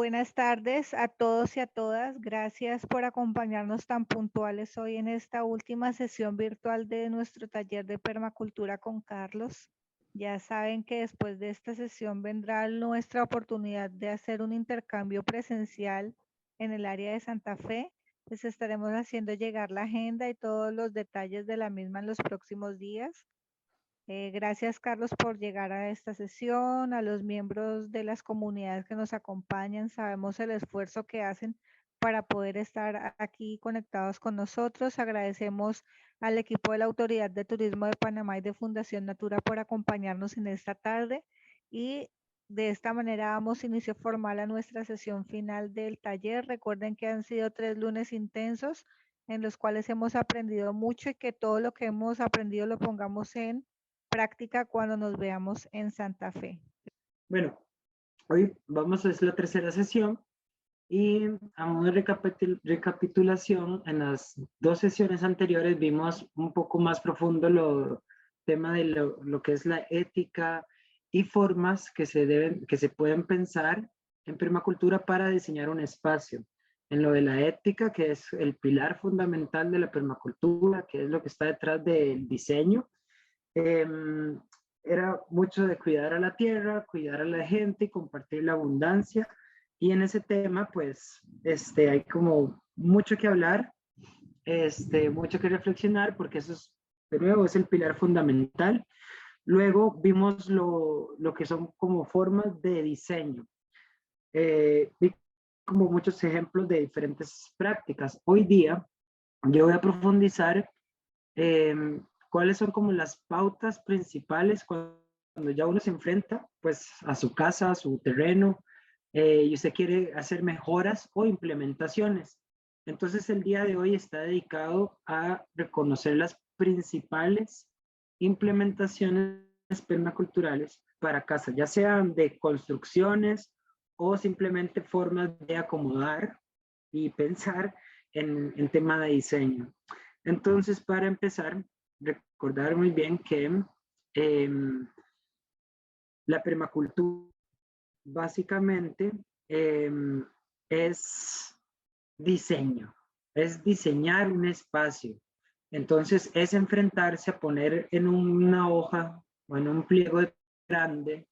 Buenas tardes a todos y a todas. Gracias por acompañarnos tan puntuales hoy en esta última sesión virtual de nuestro taller de permacultura con Carlos. Ya saben que después de esta sesión vendrá nuestra oportunidad de hacer un intercambio presencial en el área de Santa Fe. Les estaremos haciendo llegar la agenda y todos los detalles de la misma en los próximos días. Gracias, Carlos, por llegar a esta sesión, a los miembros de las comunidades que nos acompañan. Sabemos el esfuerzo que hacen para poder estar aquí conectados con nosotros. Agradecemos al equipo de la Autoridad de Turismo de Panamá y de Fundación Natura por acompañarnos en esta tarde. Y de esta manera damos inicio formal a nuestra sesión final del taller. Recuerden que han sido 3 lunes intensos en los cuales hemos aprendido mucho y que todo lo que hemos aprendido lo pongamos en práctica cuando nos veamos en Santa Fe. Bueno, hoy vamos a hacer la tercera sesión y a modo de recapitulación, en las 2 sesiones anteriores vimos un poco más profundo el tema de lo que es la ética y formas que se pueden pensar en permacultura para diseñar un espacio. En lo de la ética, que es el pilar fundamental de la permacultura, que es lo que está detrás del diseño, era mucho de cuidar a la tierra, cuidar a la gente y compartir la abundancia. Y en ese tema, pues, hay como mucho que hablar, mucho que reflexionar, porque eso es, de nuevo, es el pilar fundamental. Luego vimos lo que son como formas de diseño. Vi como muchos ejemplos de diferentes prácticas. Hoy día yo voy a profundizar cuáles son como las pautas principales cuando ya uno se enfrenta pues a su casa, a su terreno, y usted quiere hacer mejoras o implementaciones. Entonces el día de hoy está dedicado a reconocer las principales implementaciones permaculturales para casa, ya sean de construcciones o simplemente formas de acomodar y pensar en tema de diseño. Entonces, para empezar, recordar muy bien que la permacultura básicamente es diseño, es diseñar un espacio. Entonces, es enfrentarse a poner en una hoja o en un pliego grande,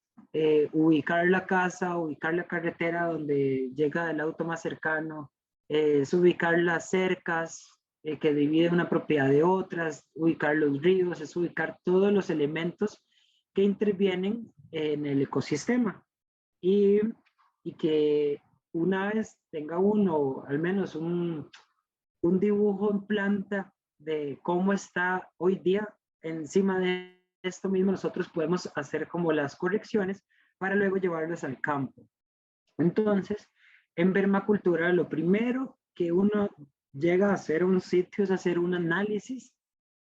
ubicar la casa, ubicar la carretera donde llega el auto más cercano, es ubicar las cercas, que dividen una propiedad de otras, ubicar los ríos, es ubicar todos los elementos que intervienen en el ecosistema y que una vez tenga uno al menos un dibujo en planta de cómo está hoy día, encima de esto mismo nosotros podemos hacer como las correcciones para luego llevarlas al campo. Entonces, en permacultura lo primero que uno llega a hacer un sitio es hacer un análisis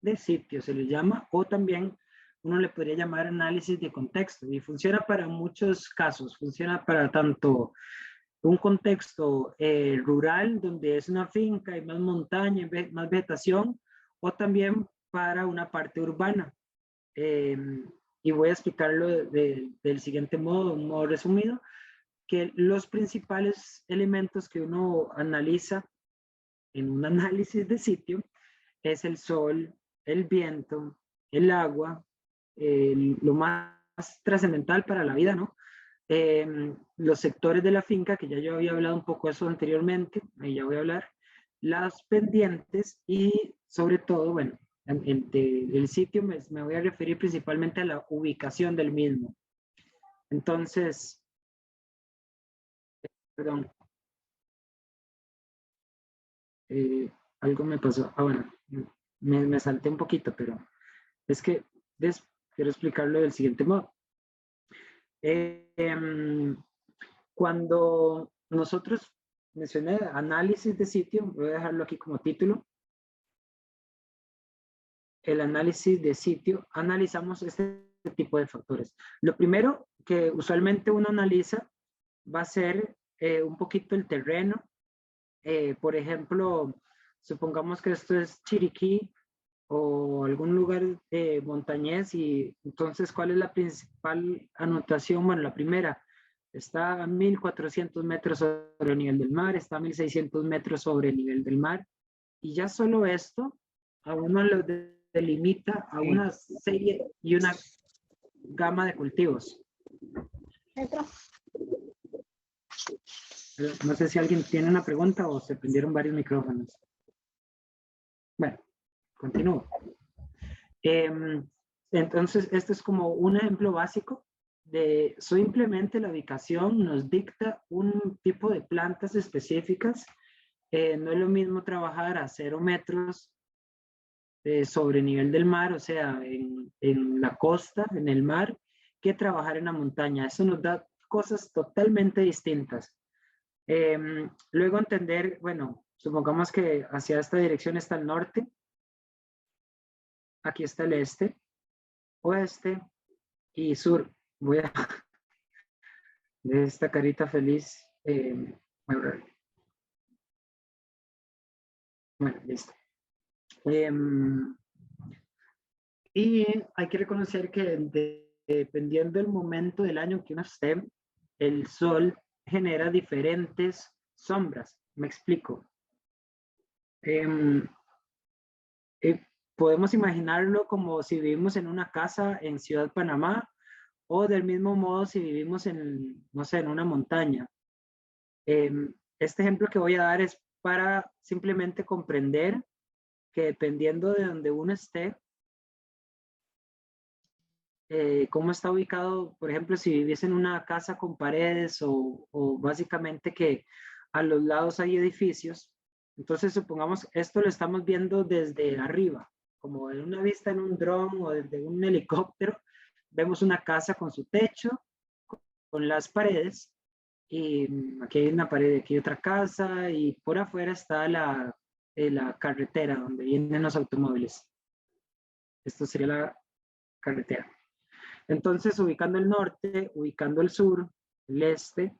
de sitio, se le llama, o también uno le podría llamar análisis de contexto, y funciona para muchos casos, funciona para tanto un contexto rural, donde es una finca, hay más montaña, más vegetación, o también para una parte urbana. Y voy a explicarlo del siguiente modo, un modo resumido, que los principales elementos que uno analiza en un análisis de sitio es el sol, el viento, el agua, lo más trascendental para la vida, ¿no? Los sectores de la finca, que ya yo había hablado un poco de eso anteriormente, ahí ya voy a hablar, las pendientes y sobre todo, bueno, del sitio me voy a referir principalmente a la ubicación del mismo. Entonces, perdón, algo me pasó. Ah, bueno, me salté un poquito, pero es que quiero explicarlo del siguiente modo. Cuando nosotros mencioné análisis de sitio, voy a dejarlo aquí como título. El análisis de sitio, analizamos este tipo de factores. Lo primero que usualmente uno analiza va a ser un poquito el terreno. Por ejemplo, supongamos que esto es Chiriquí o algún lugar montañés, y entonces, ¿cuál es la principal anotación? Bueno, la primera, Está a 1400 metros sobre el nivel del mar, está a 1600 metros sobre el nivel del mar. Y ya solo esto a uno lo delimita a una serie y una gama de cultivos. No sé si alguien tiene una pregunta o se prendieron varios micrófonos. Bueno, continúo. Entonces, este es como un ejemplo básico de simplemente la ubicación nos dicta un tipo de plantas específicas. No es lo mismo trabajar a 0 metros sobre nivel del mar, o sea, en la costa, en el mar, que trabajar en la montaña. Eso nos da cosas totalmente distintas. Luego entender, bueno, supongamos que hacia esta dirección está el norte, aquí está el este, oeste y sur. Voy a de esta carita feliz. Bueno, listo. Y hay que reconocer que dependiendo del momento del año que uno esté, el sol genera diferentes sombras. Me explico. Podemos imaginarlo como si vivimos en una casa en Ciudad Panamá o del mismo modo si vivimos en, no sé, en una montaña. Este ejemplo que voy a dar es para simplemente comprender que dependiendo de donde uno esté, cómo está ubicado, por ejemplo, si viviese en una casa con paredes o básicamente que a los lados hay edificios, entonces supongamos esto lo estamos viendo desde arriba, como en una vista en un dron o desde un helicóptero, vemos una casa con su techo, con las paredes, y aquí hay una pared, aquí hay otra casa, y por afuera está la carretera donde vienen los automóviles. Esto sería la carretera. Entonces, ubicando el norte, ubicando el sur, el este,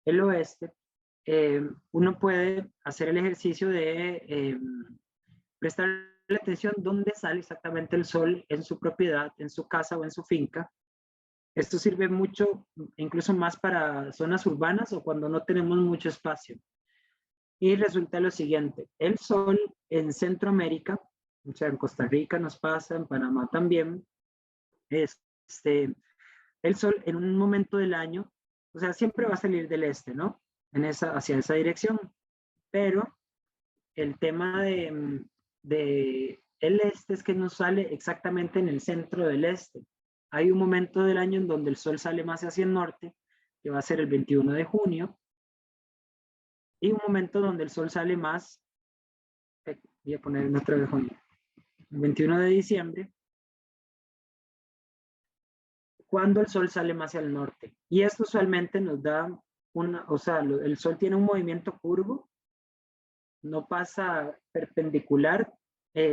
el oeste, uno puede hacer el ejercicio de prestarle atención dónde sale exactamente el sol en su propiedad, en su casa o en su finca. Esto sirve mucho, incluso más para zonas urbanas o cuando no tenemos mucho espacio. Y resulta lo siguiente, el sol en Centroamérica, o sea, en Costa Rica nos pasa, en Panamá también, el sol en un momento del año, o sea, siempre va a salir del este, ¿no? Hacia esa dirección. Pero el tema de el este es que no sale exactamente en el centro del este. Hay un momento del año en donde el sol sale más hacia el norte, que va a ser el 21 de junio, y un momento donde el sol sale más, voy a poner en otro de junio, el 21 de diciembre, cuando el sol sale más hacia el norte. Y esto usualmente nos da o sea, el sol tiene un movimiento curvo, no pasa perpendicular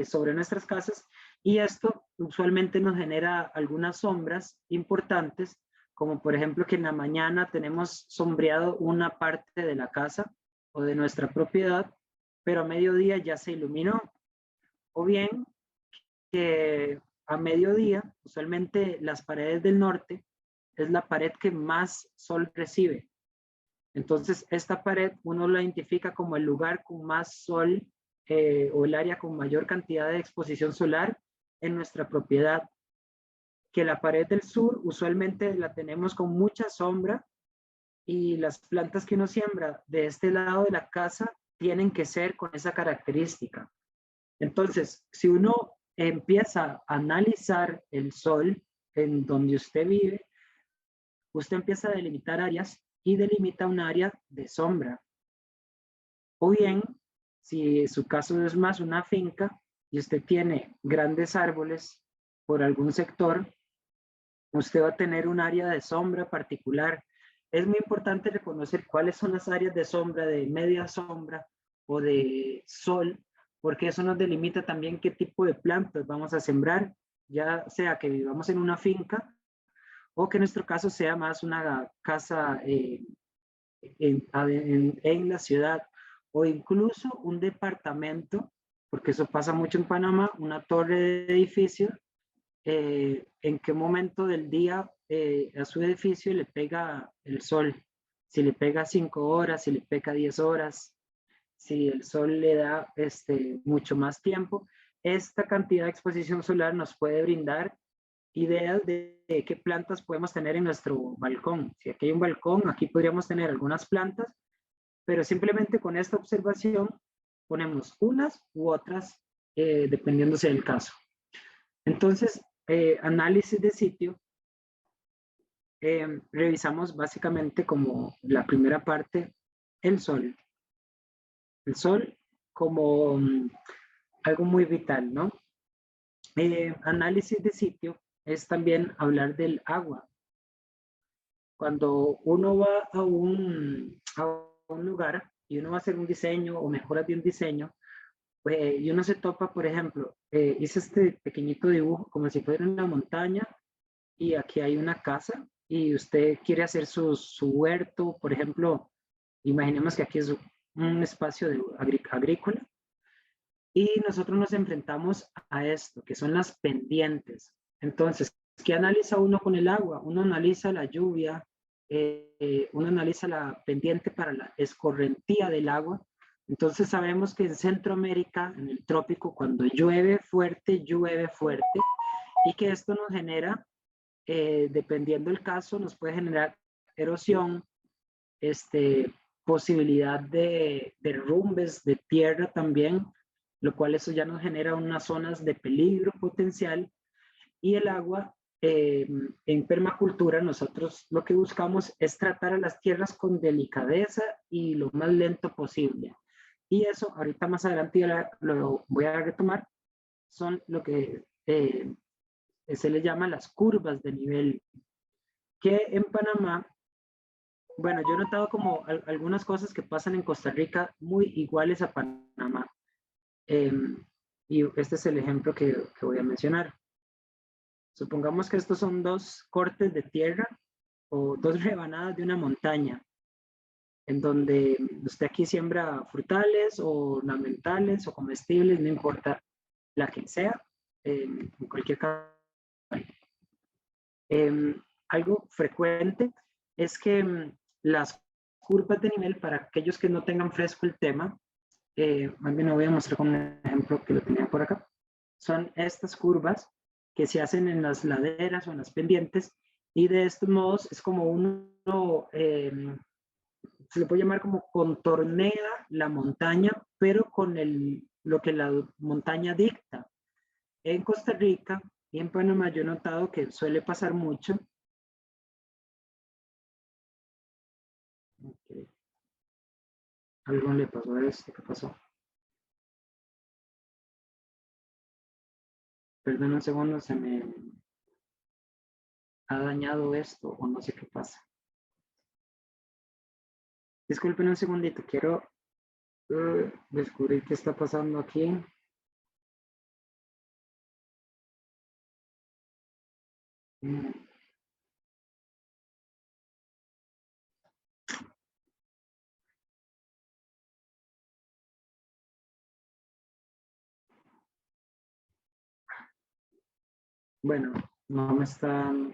sobre nuestras casas, y esto usualmente nos genera algunas sombras importantes, como por ejemplo que en la mañana tenemos sombreado una parte de la casa o de nuestra propiedad, pero a mediodía ya se iluminó. O bien que a mediodía, usualmente las paredes del norte es la pared que más sol recibe. Entonces, esta pared uno la identifica como el lugar con más sol o el área con mayor cantidad de exposición solar en nuestra propiedad. Que la pared del sur usualmente la tenemos con mucha sombra y las plantas que uno siembra de este lado de la casa tienen que ser con esa característica. Entonces, si uno empieza a analizar el sol en donde usted vive, usted empieza a delimitar áreas y delimita un área de sombra. O bien, si su caso es más una finca y usted tiene grandes árboles por algún sector, usted va a tener un área de sombra particular. Es muy importante reconocer cuáles son las áreas de sombra, de media sombra o de sol, porque eso nos delimita también qué tipo de plantas vamos a sembrar, ya sea que vivamos en una finca o que en nuestro caso sea más una casa en la ciudad o incluso un departamento, porque eso pasa mucho en Panamá, una torre de edificio en qué momento del día a su edificio le pega el sol. Si le pega 5 horas, si le pega 10 horas, si el sol le da mucho más tiempo. Esta cantidad de exposición solar nos puede brindar ideas de qué plantas podemos tener en nuestro balcón. Si aquí hay un balcón, aquí podríamos tener algunas plantas, pero simplemente con esta observación ponemos unas u otras, dependiéndose del caso. Entonces, análisis de sitio, revisamos básicamente como la primera parte, el sol. El sol como algo muy vital, ¿no? Análisis de sitio es también hablar del agua. Cuando uno va a un lugar y uno va a hacer un diseño o mejoras de un diseño, pues, y uno se topa, por ejemplo, hice este pequeñito dibujo como si fuera una montaña y aquí hay una casa y usted quiere hacer su huerto, por ejemplo, imaginemos que aquí es un espacio agrícola y nosotros nos enfrentamos a esto, que son las pendientes. Entonces, ¿qué analiza uno con el agua? Uno analiza la lluvia, uno analiza la pendiente para la escorrentía del agua. Entonces sabemos que en Centroamérica, en el trópico, cuando llueve fuerte, y que esto nos genera, dependiendo del caso, nos puede generar erosión, posibilidad de derrumbes de tierra también, lo cual eso ya nos genera unas zonas de peligro potencial. Y el agua, en permacultura, nosotros lo que buscamos es tratar a las tierras con delicadeza y lo más lento posible. Y eso, ahorita más adelante ya lo voy a retomar, son lo que se le llama las curvas de nivel, que en Panamá, bueno, yo he notado como algunas cosas que pasan en Costa Rica muy iguales a Panamá. Y este es el ejemplo que voy a mencionar. Supongamos que estos son dos cortes de tierra o dos rebanadas de una montaña, en donde usted aquí siembra frutales o ornamentales o comestibles, no importa la que sea, en cualquier caso. Algo frecuente es que las curvas de nivel, para aquellos que no tengan fresco el tema, más bien lo voy a mostrar con un ejemplo que lo tenía por acá, son estas curvas que se hacen en las laderas o en las pendientes, y de estos modos es como uno, se le puede llamar como contornea la montaña, pero con lo que la montaña dicta. En Costa Rica y en Panamá yo he notado que suele pasar mucho. Okay. Algo le pasó a esto, ¿qué pasó? Perdón un segundo, se me ha dañado esto o no sé qué pasa. Disculpen un segundito, quiero descubrir qué está pasando aquí. Bueno, no me están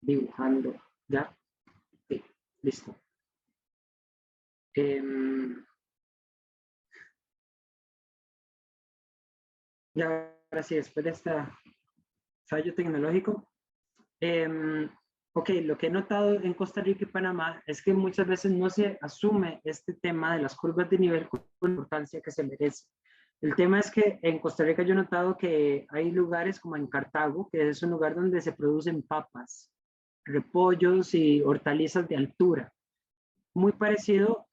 dibujando. ¿Ya? Sí, listo. Y ahora sí, después de este fallo tecnológico, ok, lo que he notado en Costa Rica y Panamá es que muchas veces no se asume este tema de las curvas de nivel con la importancia que se merece. El tema es que en Costa Rica yo he notado que hay lugares como en Cartago, que es un lugar donde se producen papas, repollos y hortalizas de altura. Muy parecido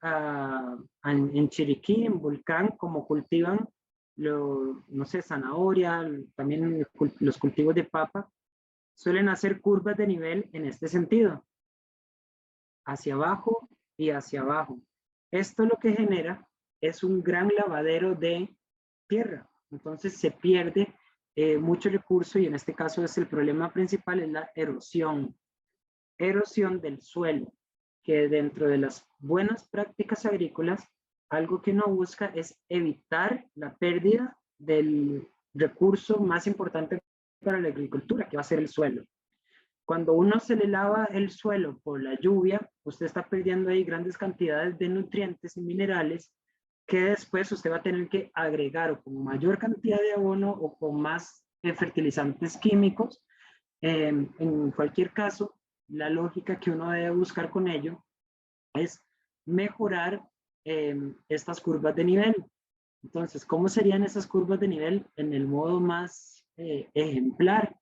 en Chiriquí, en Volcán, como cultivan, no sé, zanahoria, también los cultivos de papa, suelen hacer curvas de nivel en este sentido, hacia abajo y hacia abajo. Esto lo que genera es un gran lavadero de tierra, entonces se pierde mucho recurso y en este caso es el problema principal, es la erosión del suelo, que dentro de las buenas prácticas agrícolas, algo que uno busca es evitar la pérdida del recurso más importante para la agricultura, que va a ser el suelo. Cuando uno se le lava el suelo por la lluvia, usted está perdiendo ahí grandes cantidades de nutrientes y minerales que después usted va a tener que agregar o con mayor cantidad de abono o con más fertilizantes químicos. En cualquier caso, la lógica que uno debe buscar con ello es mejorar estas curvas de nivel. Entonces, ¿cómo serían esas curvas de nivel en el modo más ejemplar?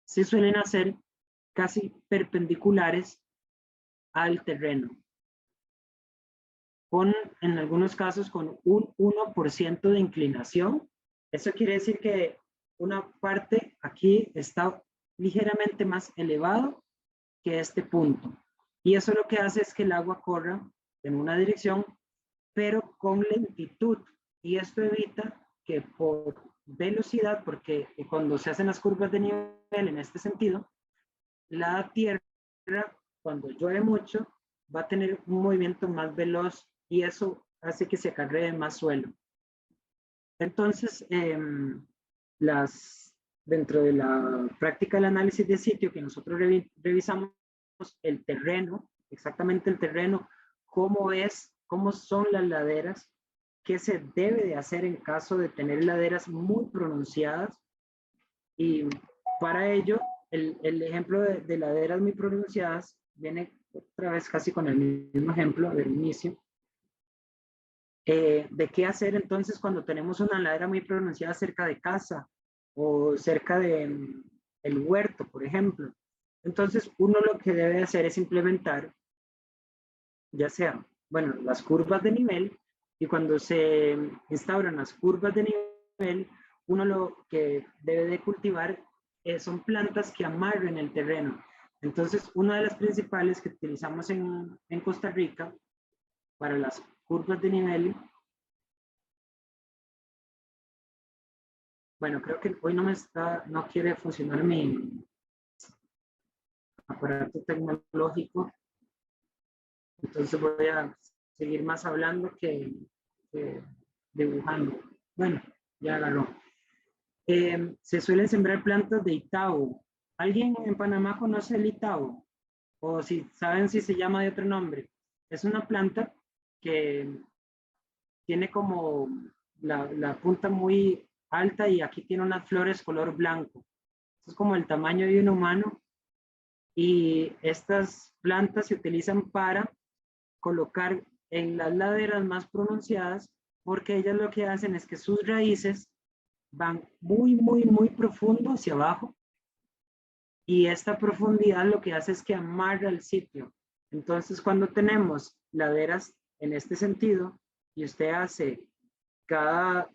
Se suelen hacer casi perpendiculares al terreno, en algunos casos con un 1% de inclinación. Eso quiere decir que una parte aquí está ligeramente más elevado que este punto. Y eso lo que hace es que el agua corra en una dirección, pero con lentitud. Y esto evita que por velocidad, porque cuando se hacen las curvas de nivel en este sentido, la tierra, cuando llueve mucho, va a tener un movimiento más veloz y eso hace que se acarree más suelo. Entonces, dentro de la práctica del análisis de sitio que nosotros revisamos el terreno, exactamente el terreno, cómo son las laderas, qué se debe de hacer en caso de tener laderas muy pronunciadas. Y para ello, el ejemplo de laderas muy pronunciadas viene otra vez casi con el mismo ejemplo del inicio. ¿De qué hacer entonces cuando tenemos una ladera muy pronunciada cerca de casa o cerca de el huerto, por ejemplo? Entonces, uno lo que debe hacer es implementar, ya sea, bueno, las curvas de nivel, y cuando se instauran las curvas de nivel, uno lo que debe de cultivar son plantas que amarren el terreno. Entonces, una de las principales que utilizamos en Costa Rica para las curvas de nivel, bueno, creo que hoy no quiere funcionar mi aparato tecnológico, entonces voy a seguir más hablando que dibujando. Bueno, ya agarró. Se suelen sembrar plantas de Itao. ¿Alguien en Panamá conoce el Itao? O si saben si se llama de otro nombre. Es una planta que tiene como la punta muy alta y aquí tiene unas flores color blanco. Es como el tamaño de un humano y estas plantas se utilizan para colocar en las laderas más pronunciadas porque ellas lo que hacen es que sus raíces van muy, muy, muy profundo hacia abajo y esta profundidad lo que hace es que amarra el sitio. Entonces, cuando tenemos laderas en este sentido y usted hace cada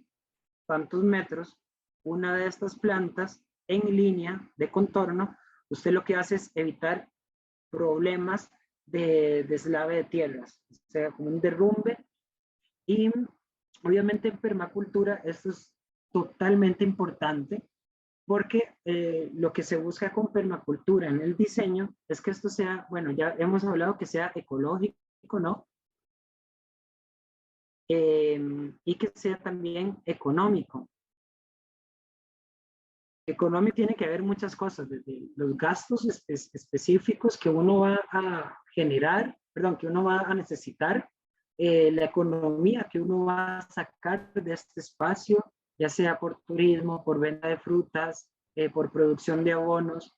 tantos metros una de estas plantas en línea de contorno, usted lo que hace es evitar problemas de deslave de tierras, o sea, como un derrumbe. Y obviamente en permacultura esto es totalmente importante porque lo que se busca con permacultura en el diseño es que esto sea, bueno, ya hemos hablado que sea ecológico, ¿no? Y que sea también económico. Económico tiene que haber muchas cosas, desde los gastos específicos que uno va a generar, perdón, que uno va a necesitar, la economía que uno va a sacar de este espacio, ya sea por turismo, por venta de frutas, por producción de abonos.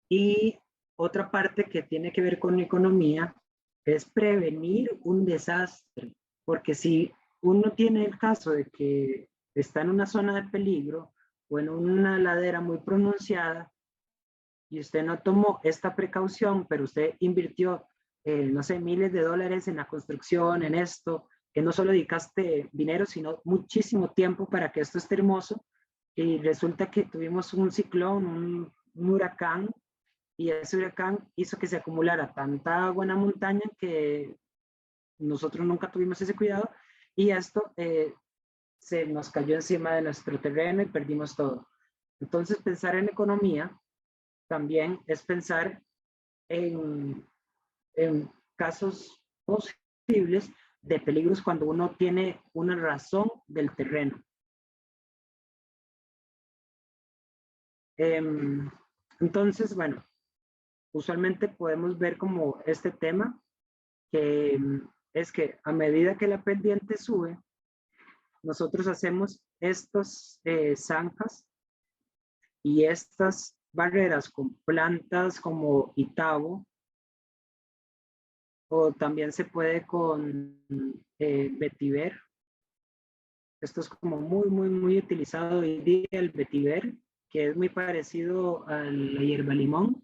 Y otra parte que tiene que ver con economía es prevenir un desastre, porque si uno tiene el caso de que está en una zona de peligro, o en una ladera muy pronunciada y usted no tomó esta precaución, pero usted invirtió, no sé, miles de dólares en la construcción, en esto, que no solo dedicaste dinero, sino muchísimo tiempo para que esto esté hermoso, y resulta que tuvimos un ciclón, un huracán, y ese huracán hizo que se acumulara tanta agua en la montaña que nosotros nunca tuvimos ese cuidado, y esto se nos cayó encima de nuestro terreno y perdimos todo. Entonces, pensar en economía también es pensar en casos posibles de peligros cuando uno tiene una razón del terreno. Entonces, bueno, usualmente podemos ver como este tema, que es que a medida que la pendiente sube, nosotros hacemos estos zanjas y estas barreras con plantas como Itabo, o también se puede con vetiver. Esto es como muy utilizado hoy día, el vetiver, que es muy parecido a la hierba limón.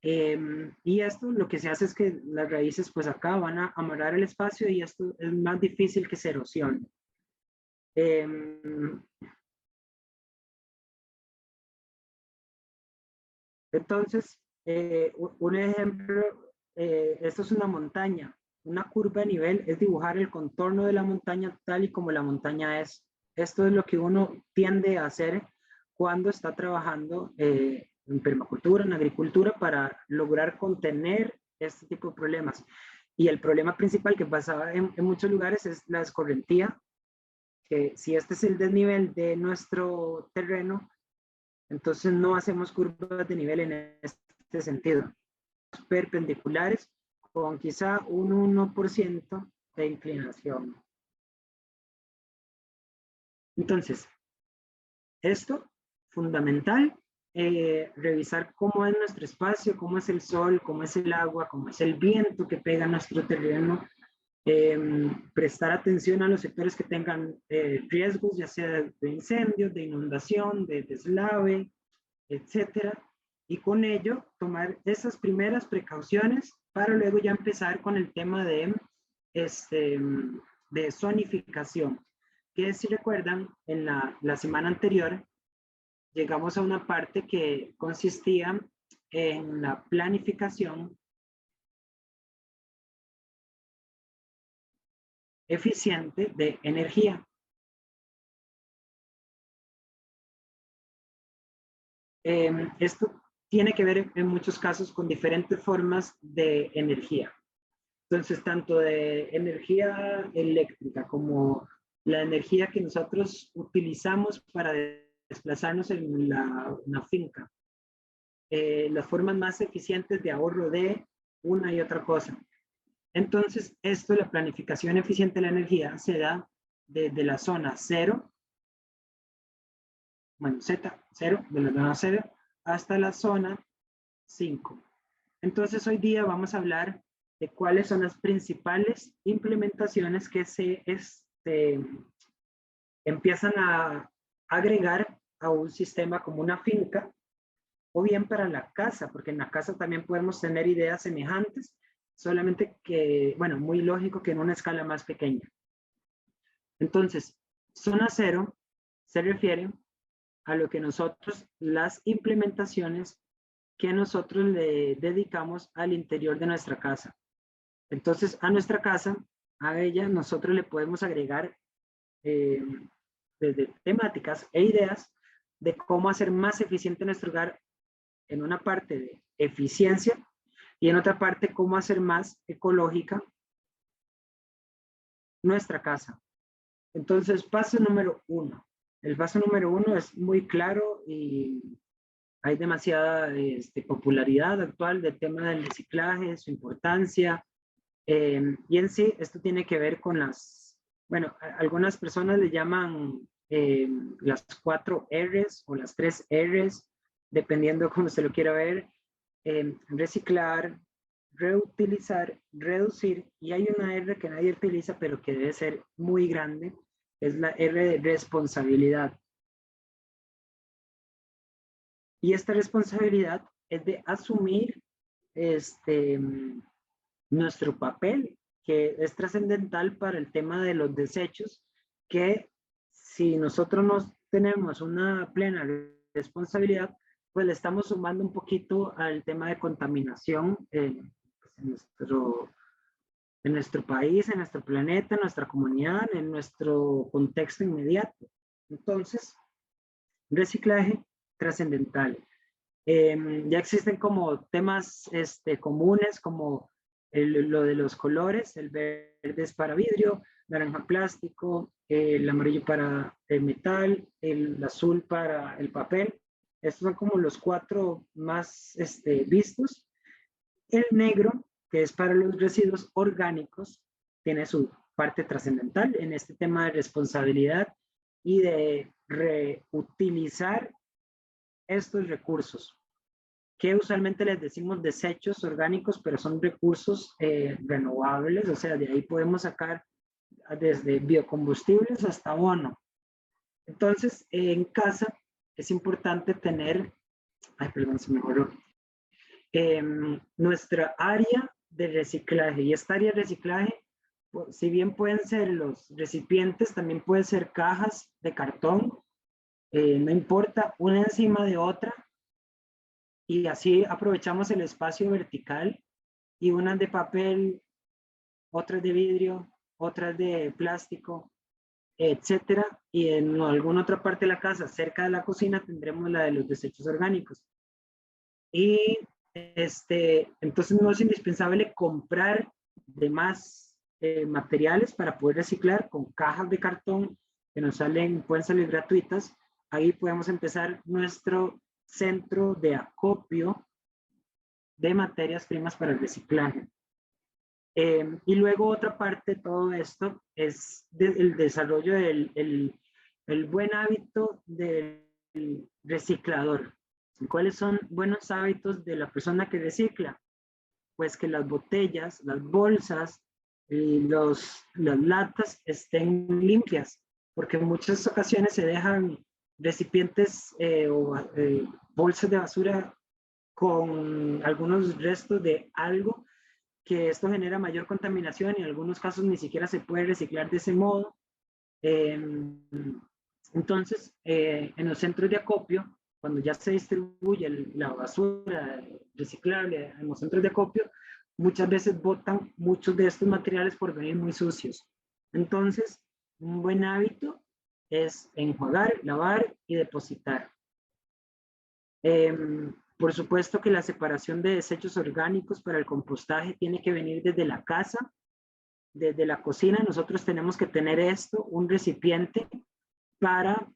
Y esto lo que se hace es que las raíces pues acá van a amarrar el espacio y esto es más difícil que se erosione. Entonces, un ejemplo, esto es una montaña. Una curva de nivel es dibujar el contorno de la montaña tal y como la montaña es. Esto es lo que uno tiende a hacer cuando está trabajando en permacultura, en agricultura, para lograr contener este tipo de problemas. Y el problema principal que pasaba en muchos lugares es la escorrentía, que si este es el desnivel de nuestro terreno, entonces no hacemos curvas de nivel en este sentido. Perpendiculares con quizá un 1% de inclinación. Entonces, esto, fundamental, revisar cómo es nuestro espacio, cómo es el sol, cómo es el agua, cómo es el viento que pega a nuestro terreno, prestar atención a los sectores que tengan riesgos, ya sea de incendios, de inundación, de deslave, etcétera, y con ello tomar esas primeras precauciones para luego ya empezar con el tema de zonificación, que si recuerdan, en la semana anterior llegamos a una parte que consistía en la planificación eficiente de energía. Esto tiene que ver en muchos casos con diferentes formas de energía. Entonces, tanto de energía eléctrica como la energía que nosotros utilizamos para desplazarnos en una finca. Las formas más eficientes de ahorro de una y otra cosa. Entonces, esto, la planificación eficiente de la energía, se da desde la zona 0, bueno, Z0, de la zona 0, hasta la zona 5. Entonces, hoy día vamos a hablar de cuáles son las principales implementaciones que se empiezan a agregar a un sistema como una finca, o bien para la casa, porque en la casa también podemos tener ideas semejantes, solamente que, bueno, muy lógico que en una escala más pequeña. Entonces, zona 0 se refiere a lo que nosotros, las implementaciones que nosotros le dedicamos al interior de nuestra casa. Entonces, a nuestra casa, a ella, nosotros le podemos agregar desde temáticas e ideas de cómo hacer más eficiente nuestro hogar en una parte de eficiencia y en otra parte cómo hacer más ecológica nuestra casa. Entonces, paso número 1. El paso número 1 es muy claro y hay demasiada popularidad actual del tema del reciclaje, su importancia. Y en sí, esto tiene que ver con bueno, algunas personas le llaman las 4 R's o las 3 R's, dependiendo de cómo se lo quiera ver. Reciclar, reutilizar, reducir, y hay una R que nadie utiliza, pero que debe ser muy grande, es la R de responsabilidad. Y esta responsabilidad es de asumir nuestro papel, que es trascendental para el tema de los desechos, que si nosotros no tenemos una plena responsabilidad, pues le estamos sumando un poquito al tema de contaminación en nuestro país, en nuestro planeta, en nuestra comunidad, en nuestro contexto inmediato. Entonces, reciclaje trascendental. Ya existen como temas comunes como lo de los colores, el verde es para vidrio, naranja plástico, el amarillo para el metal, el azul para el papel. Estos son como los 4 más vistos. El negro, que es para los residuos orgánicos, tiene su parte trascendental en este tema de responsabilidad y de reutilizar estos recursos, que usualmente les decimos desechos orgánicos, pero son recursos renovables, o sea, de ahí podemos sacar desde biocombustibles hasta abono. Entonces, en casa es importante tener, ay, perdón, se me borró, nuestra área de reciclaje. Y esta área de reciclaje, pues, si bien pueden ser los recipientes, también pueden ser cajas de cartón, no importa, una encima de otra, y así aprovechamos el espacio vertical, y unas de papel, otras de vidrio, otras de plástico, etcétera, y en alguna otra parte de la casa, cerca de la cocina, tendremos la de los desechos orgánicos. Y entonces no es indispensable comprar demás materiales para poder reciclar con cajas de cartón que nos pueden salir gratuitas. Ahí podemos empezar nuestro centro de acopio de materias primas para el reciclaje. Y luego otra parte de todo esto es el desarrollo del el buen hábito del reciclador. ¿Cuáles son buenos hábitos de la persona que recicla? Pues que las botellas, las bolsas y las latas estén limpias, porque en muchas ocasiones se dejan recipientes o bolsas de basura con algunos restos de algo, que esto genera mayor contaminación y en algunos casos ni siquiera se puede reciclar de ese modo. Entonces, en los centros de acopio, cuando ya se distribuye la basura reciclable en los centros de acopio, muchas veces botan muchos de estos materiales por venir muy sucios. Entonces, un buen hábito es enjuagar, lavar y depositar. Por supuesto que la separación de desechos orgánicos para el compostaje tiene que venir desde la casa, desde la cocina. Nosotros tenemos que tener un recipiente para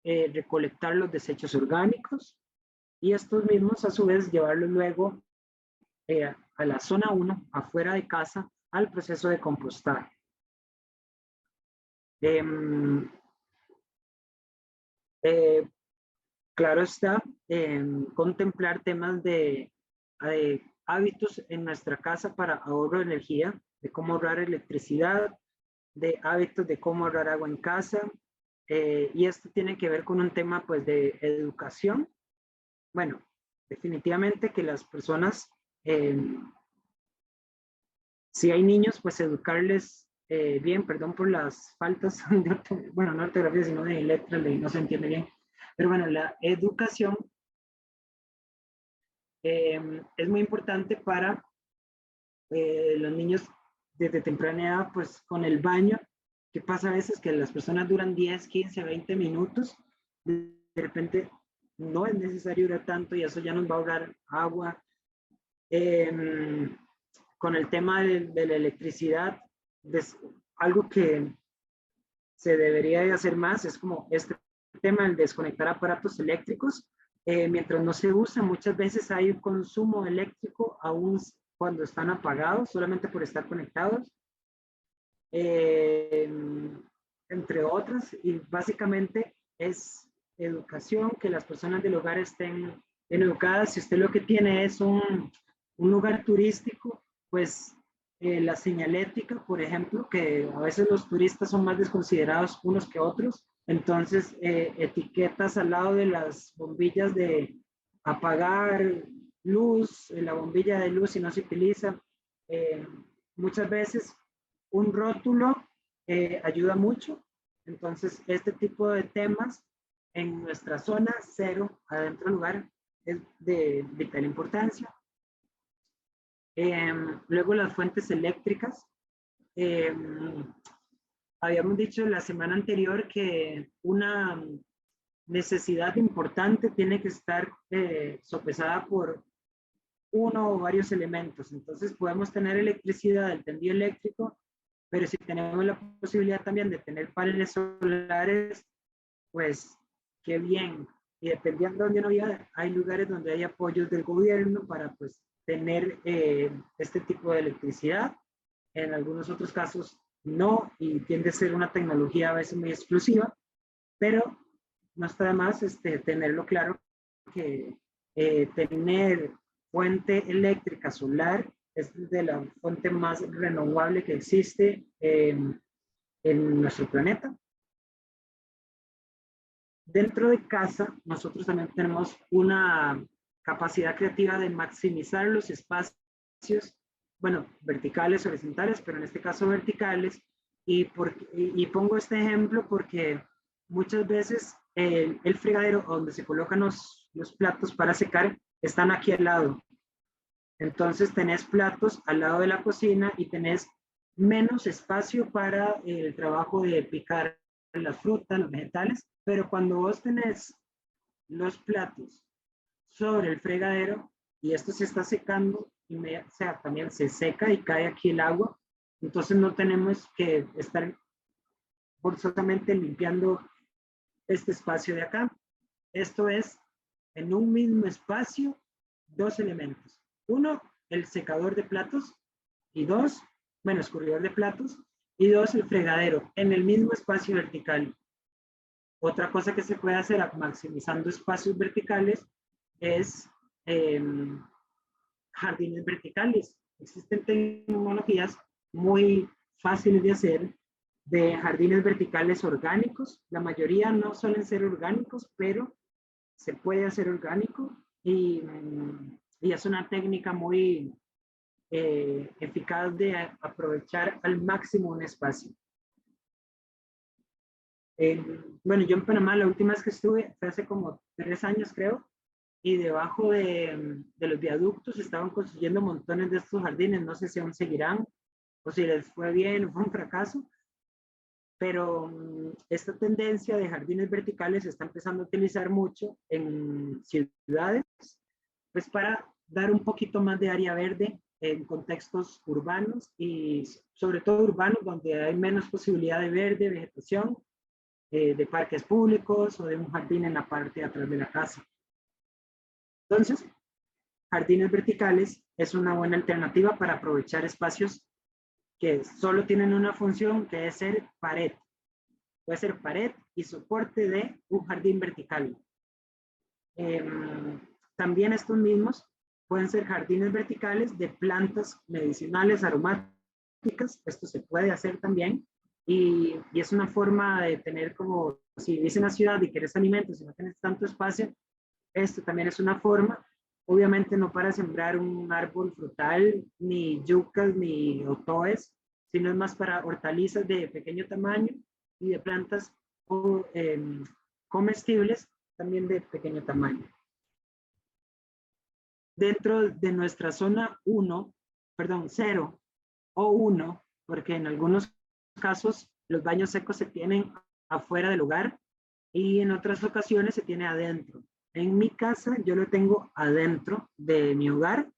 recolectar los desechos orgánicos y estos mismos a su vez llevarlos luego a la zona 1, afuera de casa, al proceso de compostaje. Claro está, contemplar temas de hábitos en nuestra casa para ahorro de energía, de cómo ahorrar electricidad, de hábitos de cómo ahorrar agua en casa, y esto tiene que ver con un tema pues de educación. Bueno, definitivamente que las personas, si hay niños, pues educarles bien, perdón por las faltas, bueno, no ortografía, sino de letra, no se entiende bien. Pero bueno, la educación es muy importante para los niños desde temprana edad, pues con el baño. ¿Qué pasa a veces? Que las personas duran 10, 15, 20 minutos, de repente no es necesario durar tanto y eso ya nos va a ahorrar agua. Con el tema de la electricidad, algo que se debería de hacer más es como este tema del desconectar aparatos eléctricos. Mientras no se usa, muchas veces hay un consumo eléctrico aún cuando están apagados, solamente por estar conectados, entre otras, y básicamente es educación, que las personas del hogar estén bien educadas. Si usted lo que tiene es un lugar turístico, pues la señalética, por ejemplo, que a veces los turistas son más desconsiderados unos que otros, entonces etiquetas al lado de las bombillas de apagar luz, la bombilla de luz si no se utiliza, muchas veces un rótulo ayuda mucho. Entonces, este tipo de temas en nuestra zona cero, adentro del lugar, es de vital importancia. Luego las fuentes eléctricas. Habíamos dicho la semana anterior que una necesidad importante tiene que estar sopesada por uno o varios elementos. Entonces podemos tener electricidad del tendido eléctrico, pero si tenemos la posibilidad también de tener paneles solares, pues qué bien. y dependiendo de dónde uno viva, hay lugares donde hay apoyos del gobierno para pues tener este tipo de electricidad. En algunos otros casos no, y tiende a ser una tecnología a veces muy exclusiva, pero no está de más tenerlo claro que tener fuente eléctrica solar es de la fuente más renovable que existe en nuestro planeta. Dentro de casa, nosotros también tenemos una capacidad creativa de maximizar los espacios, bueno, verticales, horizontales, pero en este caso verticales. Y pongo este ejemplo porque muchas veces el fregadero donde se colocan los platos para secar están aquí al lado. Entonces tenés platos al lado de la cocina y tenés menos espacio para el trabajo de picar las frutas, los vegetales, pero cuando vos tenés los platos sobre el fregadero y esto se está secando, o sea, también se seca y cae aquí el agua, entonces no tenemos que estar forzosamente limpiando este espacio de acá. Esto es en un mismo espacio, dos elementos. Uno, el secador de platos y dos, bueno, escurridor de platos y dos, el fregadero en el mismo espacio vertical. Otra cosa que se puede hacer maximizando espacios verticales es jardines verticales. Existen tecnologías muy fáciles de hacer de jardines verticales orgánicos. La mayoría no suelen ser orgánicos, pero se puede hacer orgánico y es una técnica muy eficaz de aprovechar al máximo un espacio. Bueno, yo en Panamá la última vez que estuve fue hace como 3 años creo, y debajo de los viaductos estaban construyendo montones de estos jardines. No sé si aún seguirán o si les fue bien o fue un fracaso, pero esta tendencia de jardines verticales se está empezando a utilizar mucho en ciudades, pues para dar un poquito más de área verde en contextos urbanos y sobre todo urbanos donde hay menos posibilidad de verde, vegetación, de parques públicos o de un jardín en la parte de atrás de la casa. Entonces, jardines verticales es una buena alternativa para aprovechar espacios que solo tienen una función, que es ser pared. Puede ser pared y soporte de un jardín vertical. También estos mismos pueden ser jardines verticales de plantas medicinales aromáticas. Esto se puede hacer también. Y es una forma de tener como, si vives en la ciudad y quieres alimentos y no tienes tanto espacio, esto también es una forma. Obviamente no para sembrar un árbol frutal, ni yucas, ni otoes, sino es más para hortalizas de pequeño tamaño y de plantas comestibles también de pequeño tamaño. Dentro de nuestra zona 1, perdón, 0 o 1, porque en algunos casos los baños secos se tienen afuera del hogar y en otras ocasiones se tiene adentro. En mi casa yo lo tengo adentro de mi hogar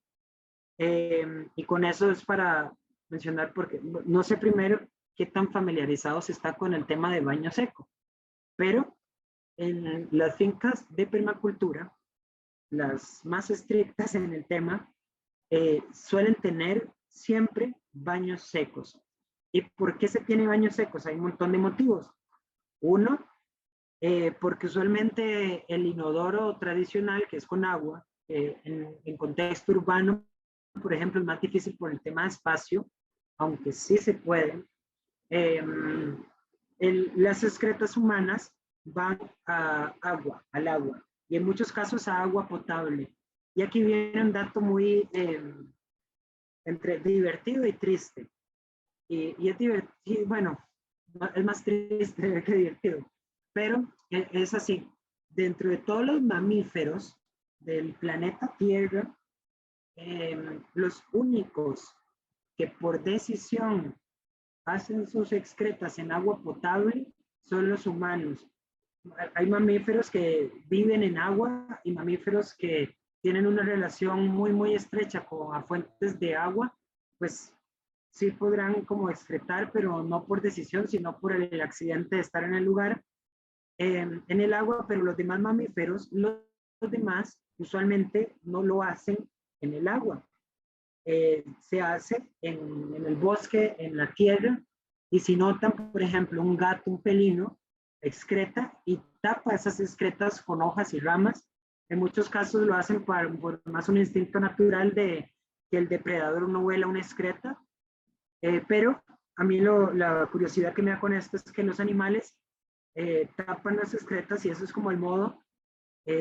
y con eso es para mencionar porque no sé primero qué tan familiarizados está con el tema de baño seco, pero en las fincas de permacultura, las más estrictas en el tema, suelen tener siempre baños secos. ¿Y por qué se tiene baños secos? Hay un montón de motivos. Uno, porque usualmente el inodoro tradicional, que es con agua, en contexto urbano, por ejemplo, es más difícil por el tema de espacio, aunque sí se puede. Las excretas humanas van a agua, al agua, y en muchos casos a agua potable. Y aquí viene un dato muy entre divertido y triste. Y es divertido, bueno, es más triste que divertido, pero es así. Dentro de todos los mamíferos del planeta Tierra, los únicos que por decisión hacen sus excretas en agua potable son los humanos. Hay mamíferos que viven en agua y mamíferos que tienen una relación muy, muy estrecha con fuentes de agua, pues sí podrán como excretar, pero no por decisión, sino por el accidente de estar en el lugar. en el agua, pero los demás mamíferos, los demás usualmente no lo hacen en el agua. Se hace en el bosque, en la tierra, y si notan, por ejemplo, un gato, un felino, excreta y tapa esas excretas con hojas y ramas. En muchos casos lo hacen por más un instinto natural de que el depredador no huela una excreta, pero a mí la curiosidad que me da con esto es que los animales tapan las excretas y eso es como el modo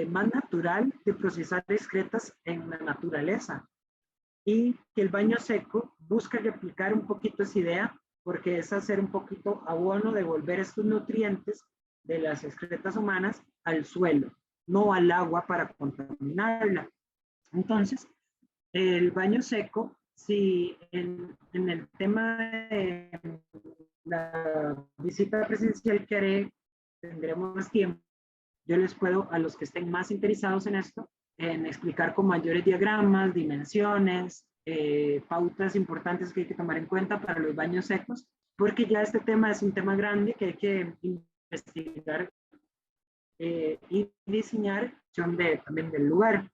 más natural de procesar excretas en la naturaleza. Y que el baño seco busca replicar un poquito esa idea, porque es hacer un poquito abono, devolver estos nutrientes de las excretas humanas al suelo, no al agua para contaminarla. Entonces, el baño seco, si en el tema de la visita presencial que haré, tendremos más tiempo, yo les puedo, a los que estén más interesados en esto, en explicar con mayores diagramas, dimensiones, pautas importantes que hay que tomar en cuenta para los baños secos, porque ya este tema es un tema grande que hay que investigar y diseñar también del lugar.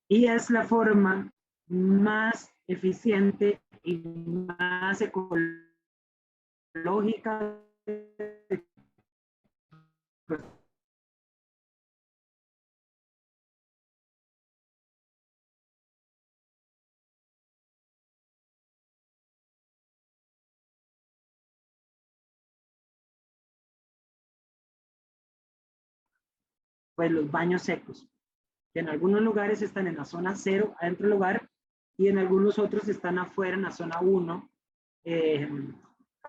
Y es la forma más eficiente y más ecológica de pues, los baños secos, que en algunos lugares están en la zona 0 adentro del lugar y en algunos otros están afuera en la zona 1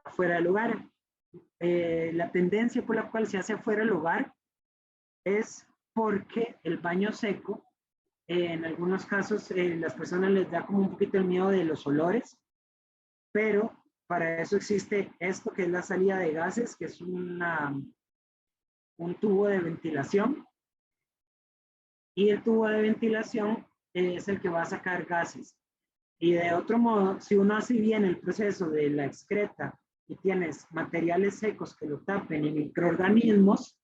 afuera del lugar. La tendencia por la cual se hace afuera del hogar es porque el baño seco, en algunos casos las personas les da como un poquito el miedo de los olores, pero para eso existe esto que es la salida de gases, que es un tubo de ventilación, y el tubo de ventilación es el que va a sacar gases. Y de otro modo, si uno hace bien el proceso de la excreta y tienes materiales secos que lo tapen y microorganismos,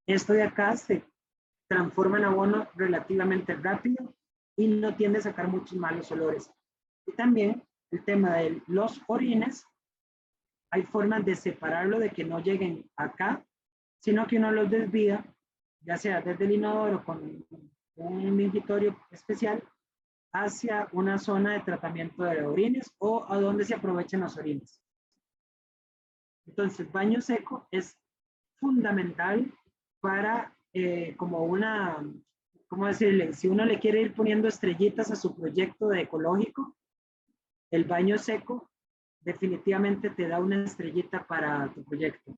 esto de acá se transforma en abono relativamente rápido y no tiende a sacar muchos malos olores. Y también el tema de los orines, hay formas de separarlo, de que no lleguen acá, sino que uno los desvía, ya sea desde el inodoro con un mingitorio especial, hacia una zona de tratamiento de orines o a donde se aprovechen los orines. Entonces, baño seco es fundamental para como una, ¿cómo decirle? Si uno le quiere ir poniendo estrellitas a su proyecto de ecológico, el baño seco definitivamente te da una estrellita para tu proyecto.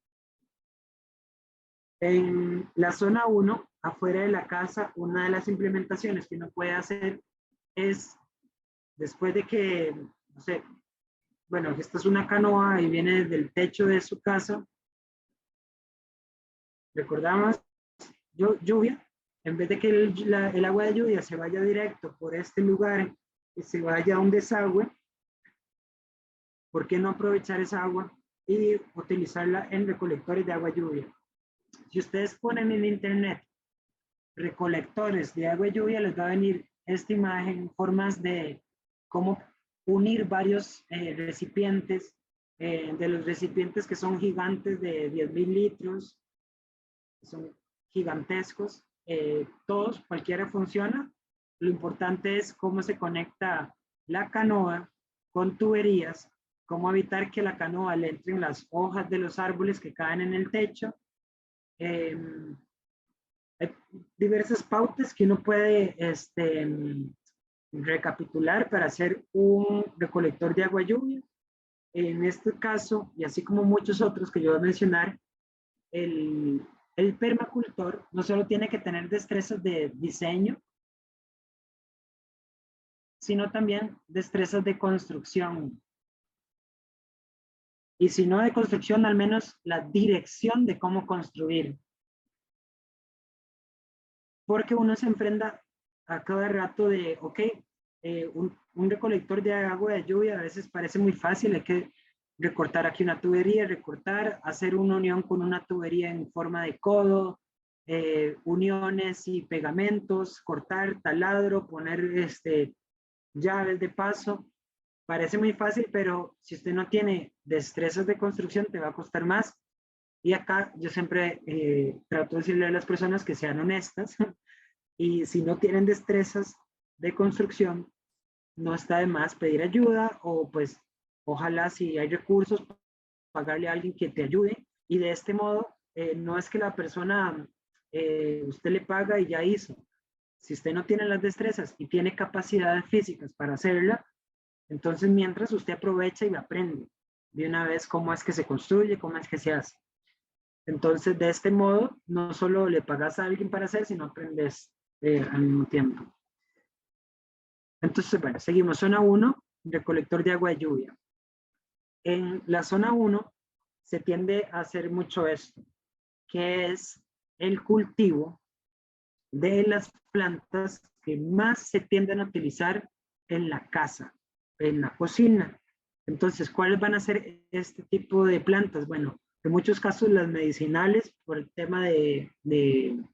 En la zona 1, afuera de la casa, una de las implementaciones que uno puede hacer es, después de que, no sé, bueno, esta es una canoa y viene desde el techo de su casa, recordamos, lluvia, en vez de que el agua de lluvia se vaya directo por este lugar y se vaya a un desagüe, ¿por qué no aprovechar esa agua y utilizarla en recolectores de agua lluvia? Si ustedes ponen en internet recolectores de agua lluvia, les va a venir esta imagen, formas de cómo unir varios recipientes, de los recipientes que son gigantes de 10,000 litros, son gigantescos, todos, cualquiera funciona. Lo importante es cómo se conecta la canoa con tuberías, cómo evitar que la canoa le entren las hojas de los árboles que caen en el techo. Hay diversas pautas que uno puede recapitular para hacer un recolector de agua lluvia. En este caso, y así como muchos otros que yo voy a mencionar, el permacultor no solo tiene que tener destrezas de diseño, sino también destrezas de construcción. Y si no de construcción, al menos la dirección de cómo construir. Porque uno se enfrenta a cada rato de, ok, un recolector de agua de lluvia a veces parece muy fácil, hay que recortar aquí una tubería, recortar, hacer una unión con una tubería en forma de codo, uniones y pegamentos, cortar, taladro, poner llaves de paso. Parece muy fácil, pero si usted no tiene destrezas de construcción, te va a costar más. Y acá yo siempre trato de decirle a las personas que sean honestas y si no tienen destrezas de construcción, no está de más pedir ayuda o pues ojalá si hay recursos, pagarle a alguien que te ayude y de este modo no es que la persona, usted le paga y ya hizo. Si usted no tiene las destrezas y tiene capacidades físicas para hacerla, entonces mientras usted aprovecha y aprende de una vez cómo es que se construye, cómo es que se hace. Entonces de este modo no solo le pagas a alguien para hacer, sino aprendes al mismo tiempo. Entonces, bueno, seguimos. Zona 1, recolector de agua de lluvia. En la zona 1 se tiende a hacer mucho esto, que es el cultivo de las plantas que más se tienden a utilizar en la casa, en la cocina. Entonces, ¿cuáles van a ser este tipo de plantas? Bueno, en muchos casos las medicinales por el tema de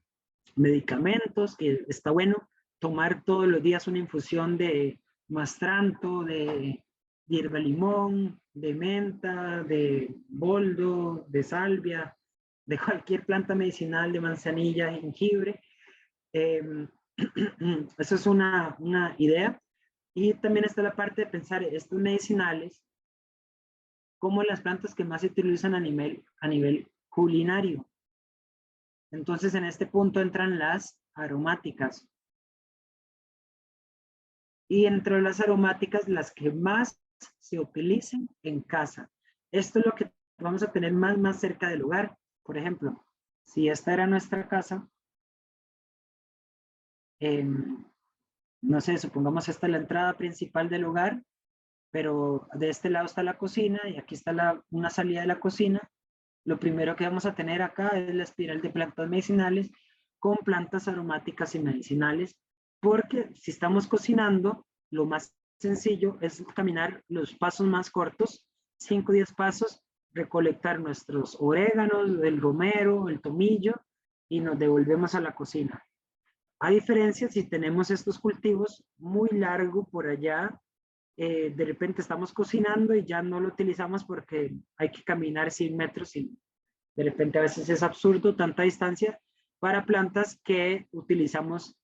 medicamentos, que está bueno tomar todos los días una infusión de mastranto, de hierba limón, de menta, de boldo, de salvia, de cualquier planta medicinal, de manzanilla, jengibre. Eso es una idea. Y también está la parte de pensar estos medicinales como las plantas que más se utilizan a nivel culinario. Entonces, en este punto entran las aromáticas. Y entre las aromáticas, las que más se utilicen en casa. Esto es lo que vamos a tener más cerca del hogar. Por ejemplo, si esta era nuestra casa, no sé, supongamos esta es la entrada principal del hogar, pero de este lado está la cocina y aquí está una salida de la cocina. Lo primero que vamos a tener acá es la espiral de plantas medicinales con plantas aromáticas y medicinales, porque si estamos cocinando, lo más sencillo es caminar los pasos más cortos, 5 o 10 pasos, recolectar nuestros oréganos, el romero, el tomillo, y nos devolvemos a la cocina. A diferencia, si tenemos estos cultivos muy largo por allá, de repente estamos cocinando y ya no lo utilizamos porque hay que caminar 100 metros y de repente a veces es absurdo tanta distancia para plantas que utilizamos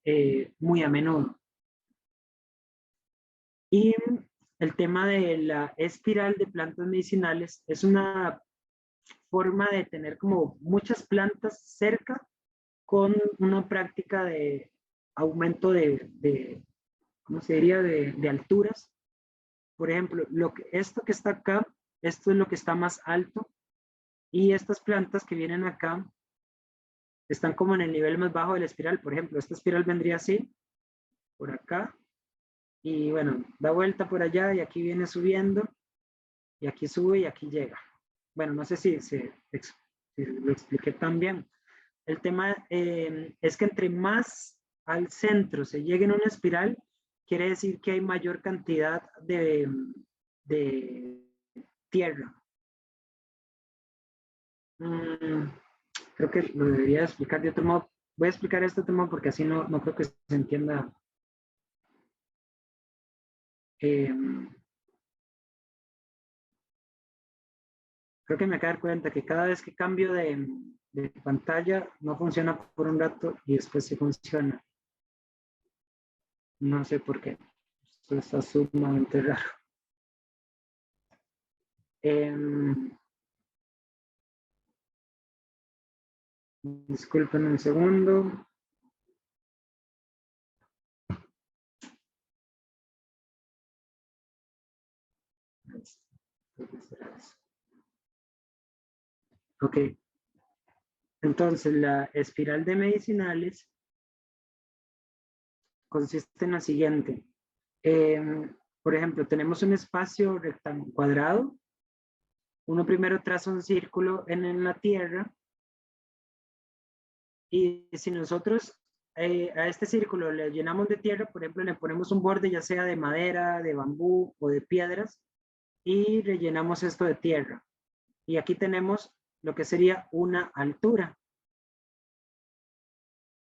muy a menudo. Y el tema de la espiral de plantas medicinales es una forma de tener como muchas plantas cerca con una práctica de aumento ¿cómo se diría? De alturas. Por ejemplo, esto que está acá, esto es lo que está más alto y estas plantas que vienen acá están como en el nivel más bajo de la espiral. Por ejemplo, esta espiral vendría así, por acá, y bueno, da vuelta por allá y aquí viene subiendo, y aquí sube y aquí llega. Bueno, no sé si lo expliqué tan bien. El tema es que entre más al centro se llegue en una espiral, quiere decir que hay mayor cantidad de tierra. Creo que lo debería explicar de otro modo. Voy a explicar este tema porque así no creo que se entienda. Creo que me acabo de dar cuenta que cada vez que cambio de pantalla no funciona por un rato y después sí funciona. No sé por qué. Esto está sumamente raro. Disculpen un segundo. Ok. Entonces, la espiral de medicinales consiste en la siguiente. Por ejemplo, tenemos un espacio rectangular cuadrado. Uno primero traza un círculo en la tierra. Y si nosotros a este círculo le llenamos de tierra, por ejemplo, le ponemos un borde ya sea de madera, de bambú o de piedras, y rellenamos esto de tierra. Y aquí tenemos lo que sería una altura.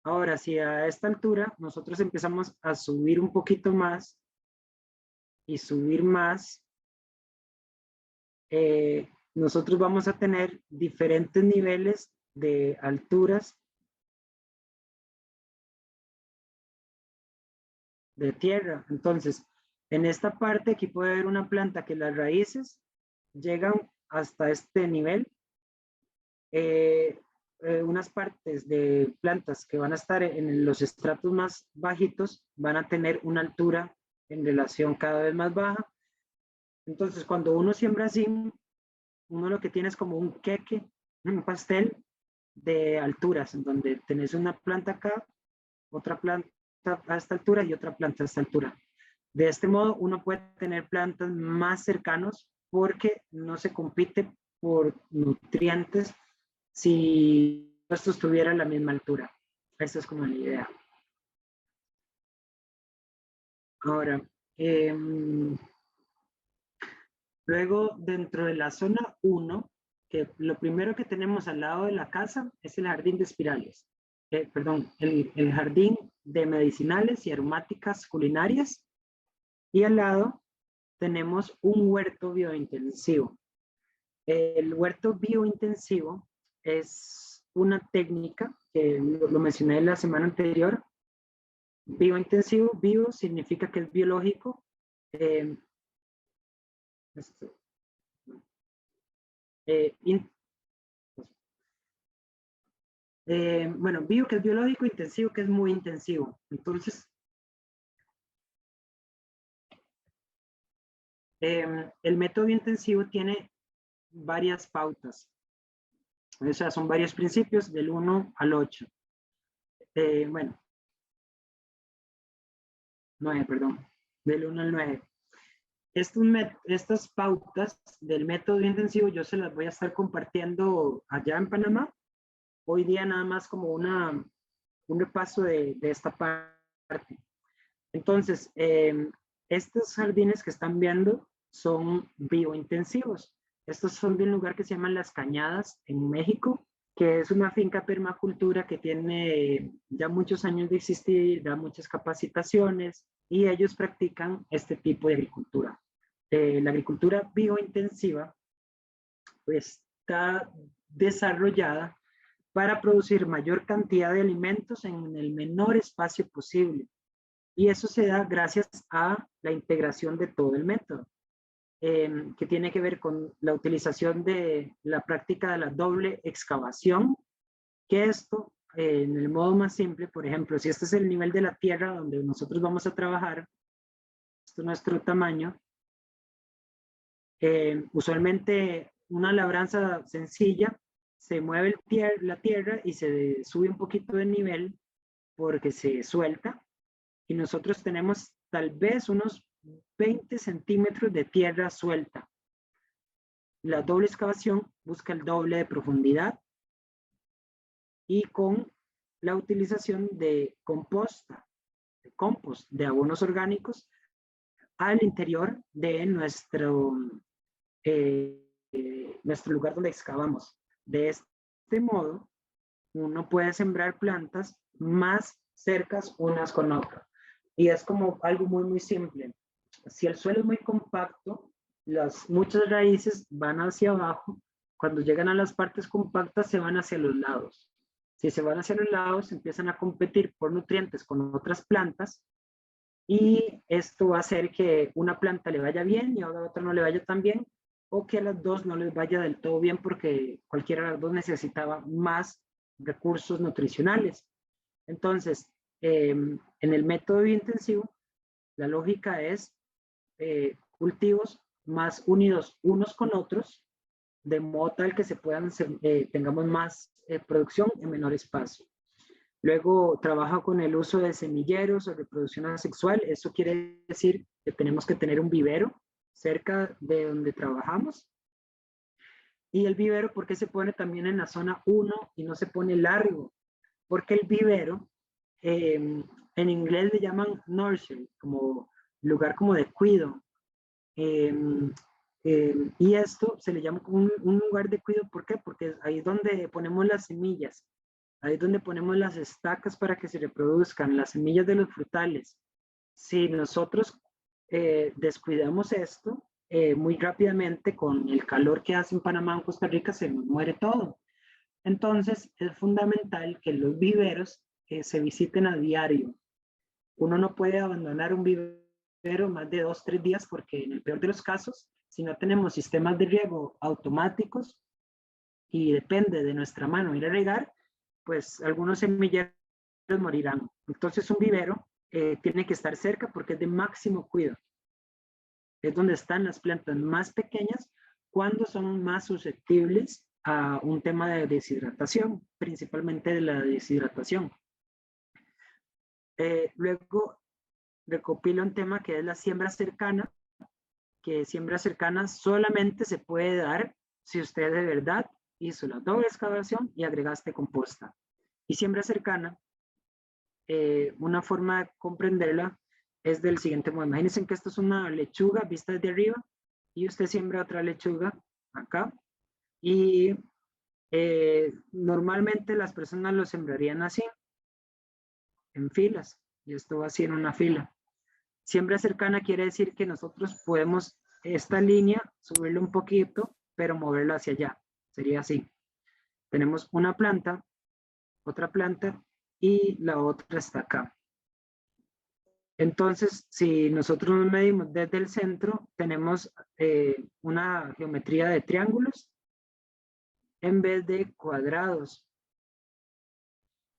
Ahora, si a esta altura nosotros empezamos a subir un poquito más y subir más, nosotros vamos a tener diferentes niveles de alturas de tierra. Entonces, en esta parte aquí puede haber una planta que las raíces llegan hasta este nivel. Unas partes de plantas que van a estar en los estratos más bajitos van a tener una altura en relación cada vez más baja. Entonces, cuando uno siembra así, uno lo que tiene es como un queque, un pastel de alturas, en donde tenés una planta acá, otra planta a esta altura y otra planta a esta altura. De este modo, uno puede tener plantas más cercanos porque no se compite por nutrientes si estos tuvieran la misma altura. Esa es como la idea. Ahora, luego dentro de la zona 1, que lo primero que tenemos al lado de la casa es el jardín de espirales. Perdón, el jardín de medicinales y aromáticas culinarias. Y al lado tenemos un huerto biointensivo. El huerto biointensivo es una técnica que lo mencioné la semana anterior. Biointensivo, bio significa que es biológico. Bueno, bio que es biológico, intensivo que es muy intensivo. Entonces, el método biointensivo tiene varias pautas. O sea, son varios principios del 1 al 8. Bueno, 9, perdón, del 1 al 9. Estas pautas del método intensivo yo se las voy a estar compartiendo allá en Panamá. Hoy día nada más como un repaso de esta parte. Entonces, estos jardines que están viendo son biointensivos. Estos son de un lugar que se llama Las Cañadas en México, que es una finca permacultura que tiene ya muchos años de existir, da muchas capacitaciones y ellos practican este tipo de agricultura. La agricultura biointensiva pues, está desarrollada para producir mayor cantidad de alimentos en el menor espacio posible. Y eso se da gracias a la integración de todo el método, que tiene que ver con la utilización de la práctica de la doble excavación, que esto, en el modo más simple, por ejemplo, si este es el nivel de la tierra donde nosotros vamos a trabajar, esto es nuestro tamaño, usualmente una labranza sencilla, se mueve la tierra y se sube un poquito de nivel porque se suelta, y nosotros tenemos tal vez unos 20 centímetros de tierra suelta. La doble excavación busca el doble de profundidad y con la utilización de compost, de abonos orgánicos al interior de nuestro lugar donde excavamos. De este modo, uno puede sembrar plantas más cercas unas con otras. Y es como algo muy, muy simple. Si el suelo es muy compacto, muchas raíces van hacia abajo. Cuando llegan a las partes compactas, se van hacia los lados. Si se van hacia los lados, empiezan a competir por nutrientes con otras plantas. Y esto va a hacer que una planta le vaya bien y a otra no le vaya tan bien, o que a las dos no les vaya del todo bien porque cualquiera de las dos necesitaba más recursos nutricionales. Entonces, en el método biointensivo, la lógica es cultivos más unidos unos con otros, de modo tal que tengamos más producción en menor espacio. Luego trabaja con el uso de semilleros o reproducción asexual. Eso quiere decir que tenemos que tener un vivero cerca de donde trabajamos. Y el vivero, ¿por qué se pone también en la zona 1 y no se pone largo? Porque el vivero, en inglés le llaman nursery, como lugar como de cuido. Y esto se le llama como un lugar de cuidado. ¿Por qué? Porque ahí es donde ponemos las semillas, ahí es donde ponemos las estacas para que se reproduzcan, las semillas de los frutales. Si nosotros descuidamos esto, muy rápidamente con el calor que hace en Panamá, en Costa Rica, se nos muere todo. Entonces es fundamental que los viveros se visiten a diario. Uno no puede abandonar un vivero más de 2 o 3 días porque en el peor de los casos, si no tenemos sistemas de riego automáticos y depende de nuestra mano ir a regar, pues algunos semilleros morirán. Entonces un vivero tiene que estar cerca porque es de máximo cuidado. Es donde están las plantas más pequeñas cuando son más susceptibles a un tema de deshidratación, principalmente de la deshidratación. Luego recopila un tema que es la siembra cercana, que siembra cercana solamente se puede dar si usted de verdad hizo la doble excavación y agregaste composta. Y siembra cercana, una forma de comprenderla es del siguiente modo. Imagínense que esto es una lechuga vista desde arriba y usted siembra otra lechuga acá y normalmente las personas lo sembrarían así, en filas, y esto va así en una fila. Siembra cercana quiere decir que nosotros podemos esta línea subirla un poquito, pero moverla hacia allá. Sería así. Tenemos una planta, otra planta y la otra está acá. Entonces, si nosotros nos medimos desde el centro, tenemos una geometría de triángulos en vez de cuadrados.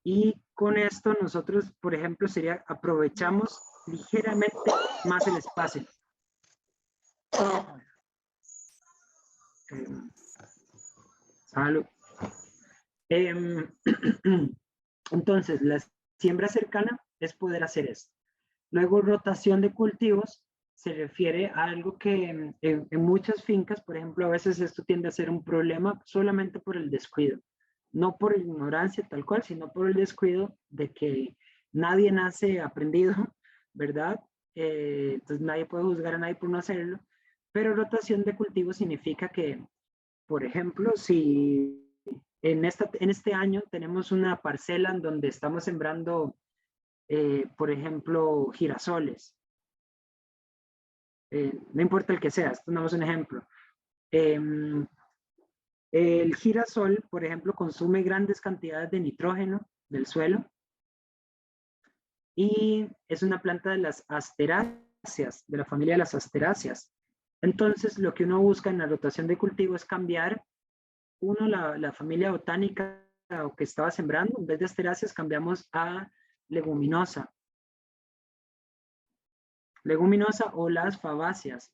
Y con esto nosotros, por ejemplo, aprovechamos ligeramente más el espacio. Salud. Entonces, la siembra cercana es poder hacer esto. Luego, rotación de cultivos se refiere a algo que en muchas fincas, por ejemplo, a veces esto tiende a ser un problema solamente por el descuido. No por ignorancia tal cual, sino por el descuido de que nadie nace aprendido, ¿verdad? Entonces nadie puede juzgar a nadie por no hacerlo. Pero rotación de cultivos significa que, por ejemplo, si en este año tenemos una parcela en donde estamos sembrando, por ejemplo, girasoles. No importa el que sea, esto no es un ejemplo. El girasol, por ejemplo, consume grandes cantidades de nitrógeno del suelo y es una planta de las asteráceas, de la familia de las asteráceas. Entonces, lo que uno busca en la rotación de cultivo es cambiar la familia botánica que estaba sembrando. En vez de asteráceas, cambiamos a leguminosa. Leguminosa o las fabáceas.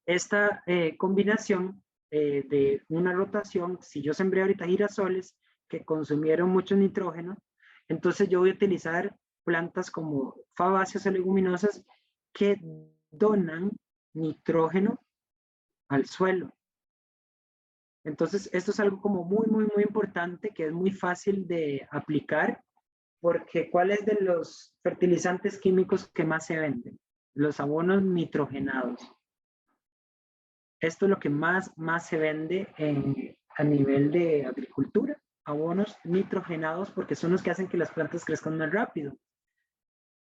Esta combinación de una rotación, si yo sembré ahorita girasoles que consumieron mucho nitrógeno, entonces yo voy a utilizar plantas como fabáceas o leguminosas que donan nitrógeno al suelo. Entonces, esto es algo como muy, muy, muy importante que es muy fácil de aplicar porque ¿cuáles de los fertilizantes químicos que más se venden? Los abonos nitrogenados. Esto es lo que más se vende a nivel de agricultura, abonos nitrogenados, porque son los que hacen que las plantas crezcan más rápido.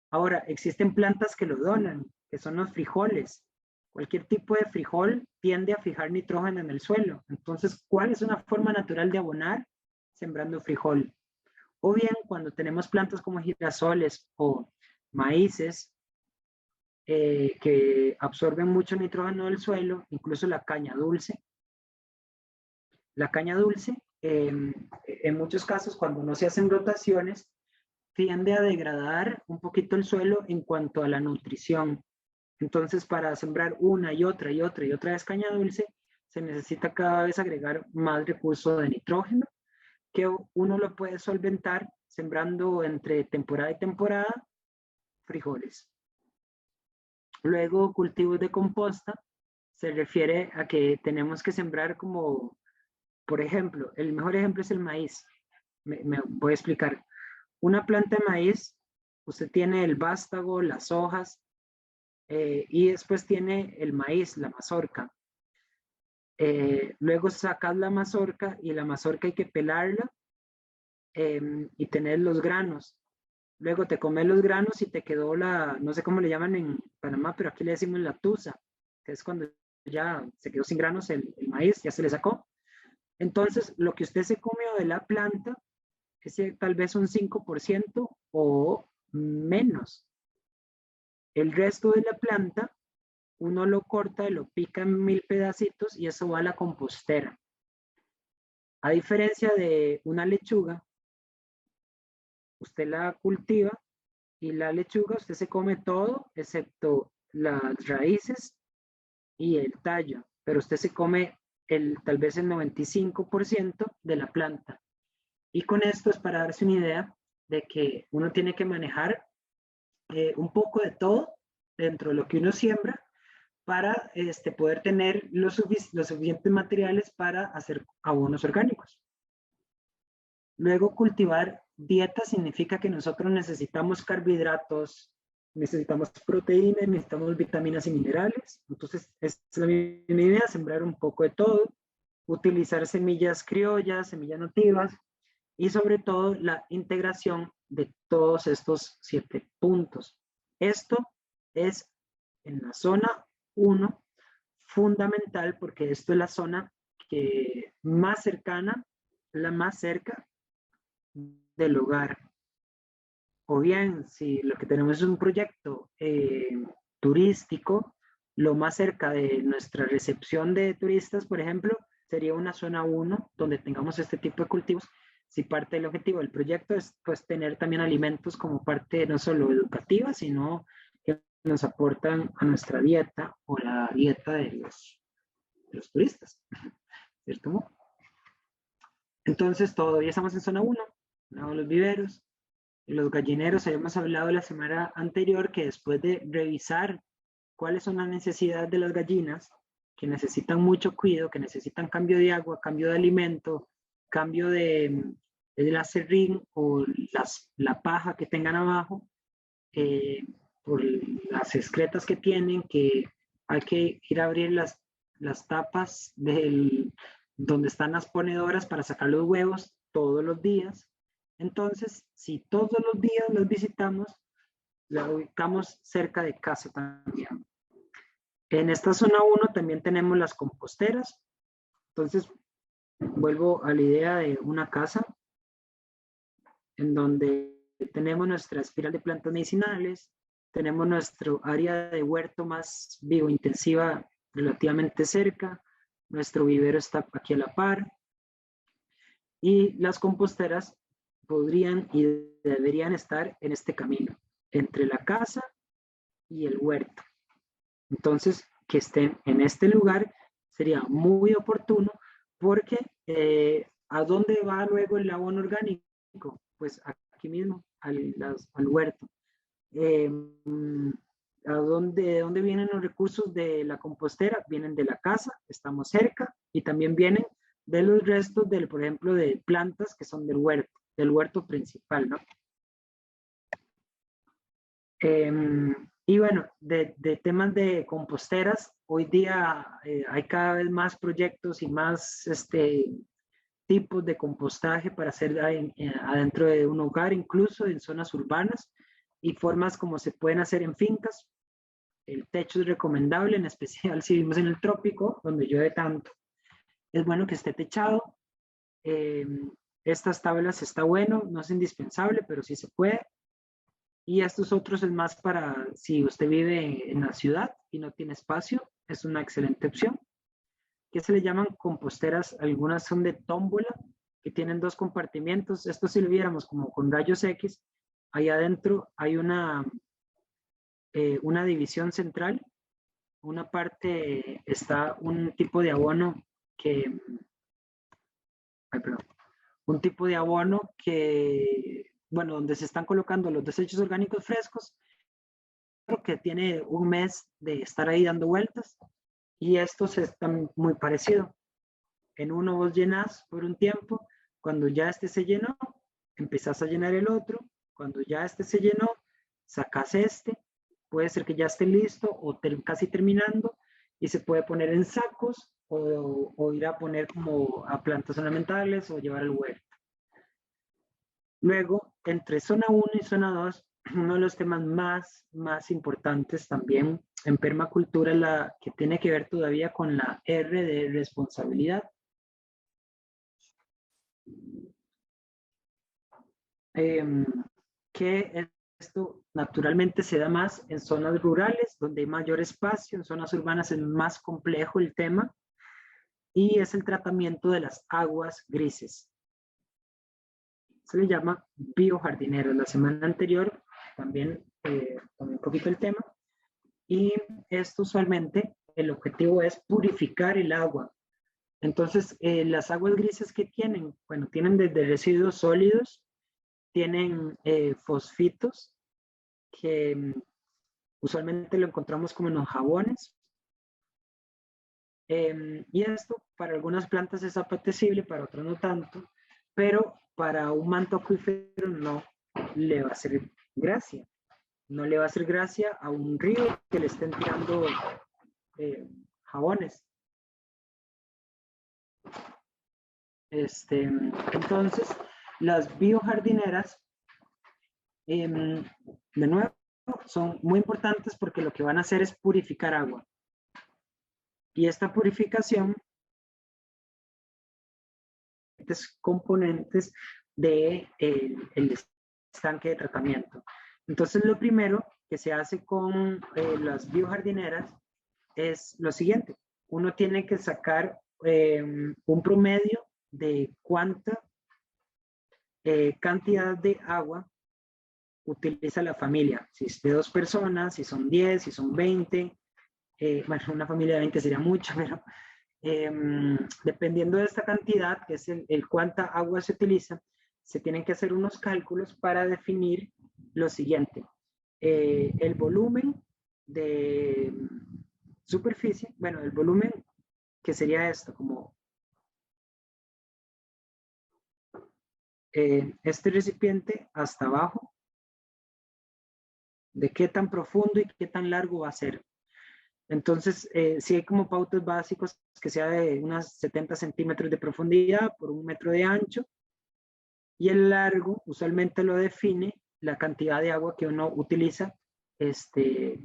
Ahora, existen plantas que lo donan, que son los frijoles. Cualquier tipo de frijol tiende a fijar nitrógeno en el suelo. Entonces, ¿cuál es una forma natural de abonar? Sembrando frijol. O bien, cuando tenemos plantas como girasoles o maíces, que absorben mucho nitrógeno del suelo, incluso la caña dulce. La caña dulce, en muchos casos, cuando no se hacen rotaciones, tiende a degradar un poquito el suelo en cuanto a la nutrición. Entonces, para sembrar una y otra y otra y otra vez caña dulce, se necesita cada vez agregar más recurso de nitrógeno, que uno lo puede solventar sembrando entre temporada y temporada frijoles. Luego, cultivos de composta se refiere a que tenemos que sembrar como, por ejemplo, el mejor ejemplo es el maíz. Me voy a explicar. Una planta de maíz, usted tiene el vástago, las hojas, y después tiene el maíz, la mazorca. Luego sacas la mazorca y la mazorca hay que pelarla y tener los granos. Luego te comes los granos y te quedó la, no sé cómo le llaman en Panamá, pero aquí le decimos la tusa, que es cuando ya se quedó sin granos el maíz, ya se le sacó. Entonces, lo que usted se comió de la planta es tal vez un 5% o menos. El resto de la planta, uno lo corta y lo pica en 1000 pedacitos y eso va a la compostera. A diferencia de una lechuga, usted la cultiva y la lechuga usted se come todo excepto las raíces y el tallo, pero usted se come tal vez el 95% de la planta. Y con esto es para darse una idea de que uno tiene que manejar un poco de todo dentro de lo que uno siembra para poder tener los suficientes materiales para hacer abonos orgánicos. Luego, cultivar dieta significa que nosotros necesitamos carbohidratos, necesitamos proteínas, necesitamos vitaminas y minerales. Entonces, es la misma idea, sembrar un poco de todo, utilizar semillas criollas, semillas nativas y sobre todo la integración de todos estos 7 puntos. Esto es en la zona 1 fundamental porque esto es la zona que más cercana, la más cerca del hogar. O bien, si lo que tenemos es un proyecto turístico, lo más cerca de nuestra recepción de turistas, por ejemplo, sería una zona 1 donde tengamos este tipo de cultivos. Si parte del objetivo del proyecto es pues tener también alimentos como parte no solo educativa, sino que nos aportan a nuestra dieta o la dieta de los turistas, ¿cierto? Entonces todavía estamos en zona 1, los viveros. Los gallineros, habíamos hablado la semana anterior que después de revisar cuáles son las necesidades de las gallinas, que necesitan mucho cuidado, que necesitan cambio de agua, cambio de alimento, cambio del acerrín o la paja que tengan abajo, por las excretas que tienen, que hay que ir a abrir las tapas donde están las ponedoras para sacar los huevos todos los días. Entonces, si todos los días los visitamos, la ubicamos cerca de casa también. En esta zona 1 también tenemos las composteras. Entonces, vuelvo a la idea de una casa en donde tenemos nuestra espiral de plantas medicinales, tenemos nuestro área de huerto más biointensiva relativamente cerca, nuestro vivero está aquí a la par, y las composteras podrían y deberían estar en este camino, entre la casa y el huerto. Entonces, que estén en este lugar sería muy oportuno porque ¿a dónde va luego el abono orgánico? Pues aquí mismo, al huerto. ¿De dónde vienen los recursos de la compostera? Vienen de la casa, estamos cerca, y también vienen de los restos, por ejemplo, de plantas que son del huerto principal, ¿no? Y bueno, de temas de composteras, hoy día hay cada vez más proyectos y más tipos de compostaje para hacer adentro de un hogar, incluso en zonas urbanas, y formas como se pueden hacer en fincas. El techo es recomendable, en especial si vivimos en el trópico, donde llueve tanto. Es bueno que esté techado. Estas tablas está bueno, no es indispensable, pero sí se puede. Y estos otros es más para si usted vive en la ciudad y no tiene espacio, es una excelente opción. Que se le llaman composteras, algunas son de tómbola, que tienen 2 compartimientos. Esto si lo viéramos como con rayos X, ahí adentro hay una división central. Una parte está un tipo de abono que, un tipo de abono que, bueno, donde se están colocando los desechos orgánicos frescos, que tiene un mes de estar ahí dando vueltas, y estos están muy parecidos. En uno vos llenas por un tiempo, cuando ya este se llenó, empezás a llenar el otro, cuando ya este se llenó, sacas este, puede ser que ya esté listo o casi terminando y se puede poner en sacos o ir a poner como a plantas ornamentales o llevar al huerto. Luego, entre zona 1 y zona 2, uno de los temas más importantes también en permacultura es la que tiene que ver todavía con la R de responsabilidad. Que esto naturalmente se da más en zonas rurales, donde hay mayor espacio. En zonas urbanas es más complejo el tema, y es el tratamiento de las aguas grises. Se le llama biojardineros. La semana anterior también tomé un poquito el tema, y esto usualmente el objetivo es purificar el agua. Entonces, las aguas grises que tienen, bueno, tienen desde residuos sólidos, tienen fosfitos, que usualmente lo encontramos como en los jabones. Y esto para algunas plantas es apetecible, para otras no tanto, pero para un manto acuífero no le va a hacer gracia. No le va a hacer gracia a un río que le estén tirando jabones. Entonces, las biojardineras, de nuevo, son muy importantes porque lo que van a hacer es purificar agua. Y esta purificación es componentes del el estanque de tratamiento. Entonces, lo primero que se hace con las biojardineras es lo siguiente. Uno tiene que sacar un promedio de cuánta cantidad de agua utiliza la familia. Si es de 2 personas, si son 10, si son 20. Bueno, una familia de 20 sería mucho, pero dependiendo de esta cantidad, que es el cuánta agua se utiliza, se tienen que hacer unos cálculos para definir lo siguiente. El volumen de superficie, bueno, el volumen que sería esto, como este recipiente hasta abajo, de qué tan profundo y qué tan largo va a ser. Entonces, sí hay como pautas básicos que sea de unas 70 centímetros de profundidad por 1 metro de ancho, y el largo usualmente lo define la cantidad de agua que uno utiliza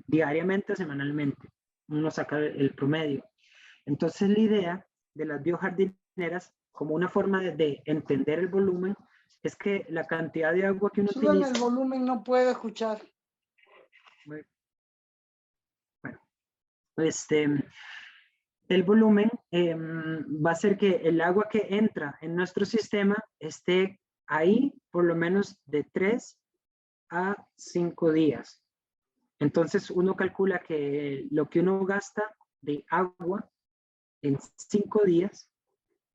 diariamente o semanalmente. Uno saca el promedio. Entonces, la idea de las biojardineras, como una forma de entender el volumen, es que la cantidad de agua que uno utiliza... el volumen, no puedo escuchar. Bueno, el volumen va a ser que el agua que entra en nuestro sistema esté ahí por lo menos de 3 a 5 días. Entonces uno calcula que lo que uno gasta de agua en 5 días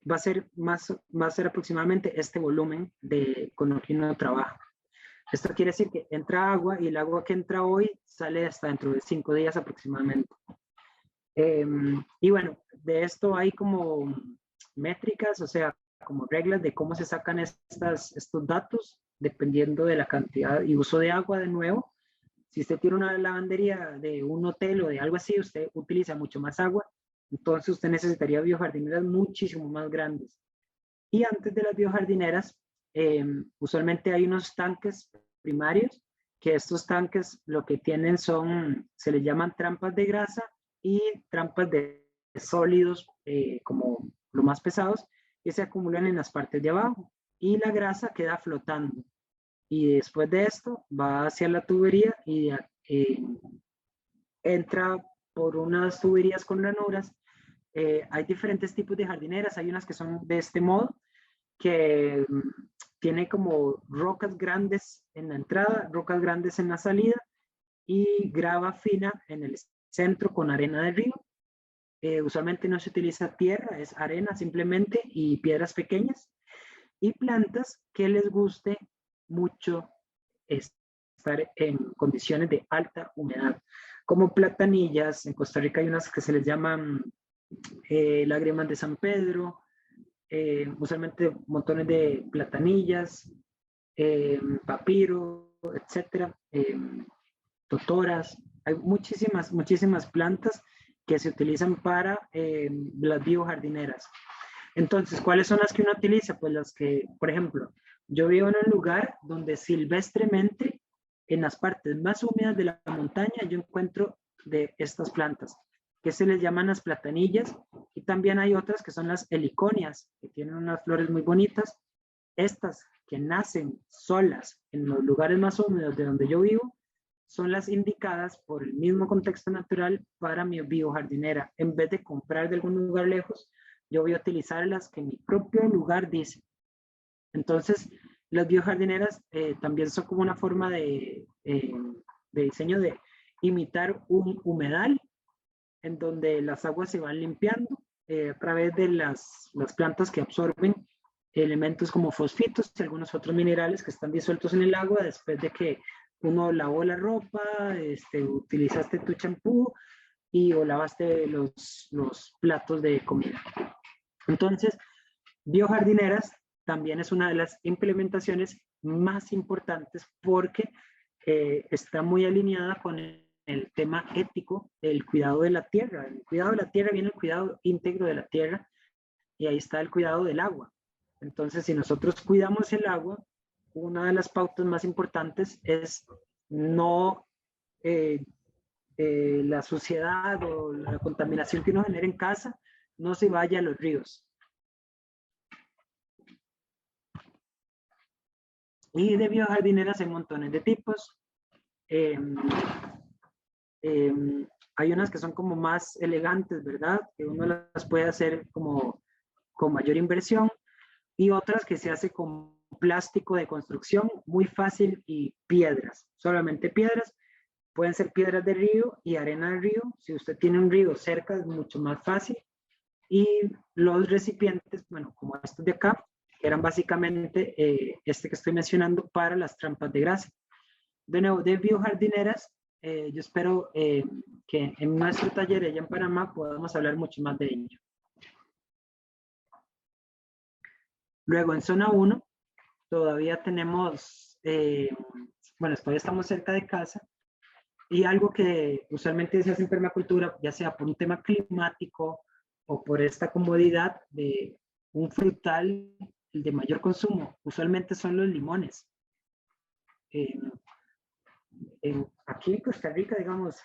va a ser aproximadamente este volumen con lo que uno trabaja. Esto quiere decir que entra agua y el agua que entra hoy sale hasta dentro de 5 días aproximadamente. Y bueno, de esto hay como métricas, o sea, como reglas de cómo se sacan estos datos, dependiendo de la cantidad y uso de agua de nuevo. Si usted tiene una lavandería de un hotel o de algo así, usted utiliza mucho más agua, entonces usted necesitaría biojardineras muchísimo más grandes. Y antes de las biojardineras, usualmente hay unos tanques primarios, que estos tanques lo que tienen se les llaman trampas de grasa y trampas de sólidos como los más pesados, que se acumulan en las partes de abajo, y la grasa queda flotando. Y después de esto va hacia la tubería y entra por unas tuberías con ranuras. Hay diferentes tipos de jardineras, hay unas que son de este modo, que tiene como rocas grandes en la entrada, rocas grandes en la salida y grava fina en el centro con arena de río. Usualmente no se utiliza tierra, es arena simplemente y piedras pequeñas, y plantas que les guste mucho estar en condiciones de alta humedad, como platanillas. En Costa Rica hay unas que se les llaman lágrimas de San Pedro, usualmente montones de platanillas, papiro, etcétera, totoras, Hay muchísimas plantas que se utilizan para las biojardineras. Entonces, ¿cuáles son las que uno utiliza? Pues las que, por ejemplo, yo vivo en un lugar donde silvestremente, en las partes más húmedas de la montaña, yo encuentro de estas plantas, que se les llaman las platanillas, y también hay otras que son las heliconias, que tienen unas flores muy bonitas. Estas que nacen solas en los lugares más húmedos de donde yo vivo, son las indicadas por el mismo contexto natural para mi biojardinera. En vez de comprar de algún lugar lejos, yo voy a utilizar las que mi propio lugar dice. Entonces, las biojardineras también son como una forma de diseño de imitar un humedal en donde las aguas se van limpiando a través de las plantas que absorben elementos como fosfitos y algunos otros minerales que están disueltos en el agua después de que uno lavó la ropa, utilizaste tu champú o lavaste los platos de comida. Entonces, biojardineras también es una de las implementaciones más importantes porque está muy alineada con el tema ético del cuidado de la tierra. El cuidado de la tierra viene el cuidado íntegro de la tierra y ahí está el cuidado del agua. Entonces, si nosotros cuidamos el agua, una de las pautas más importantes es no la suciedad o la contaminación que uno genera en casa no se vaya a los ríos. Y de biojardineras hay montones de tipos. Hay unas que son como más elegantes, ¿verdad? Que uno las puede hacer como con mayor inversión, y otras que se hace con plástico de construcción muy fácil y piedras, solamente piedras. Pueden ser piedras de río y arena de río. Si usted tiene un río cerca es mucho más fácil. Y los recipientes, bueno, como estos de acá, eran básicamente este que estoy mencionando para las trampas de grasa. De nuevo, de biojardineras, yo espero que en nuestro taller allá en Panamá podamos hablar mucho más de ello. Luego, en zona 1, todavía tenemos, bueno, todavía estamos cerca de casa, y algo que usualmente se hace en permacultura, ya sea por un tema climático o por esta comodidad de un frutal de mayor consumo, usualmente son los limones. Aquí en Costa Rica, digamos,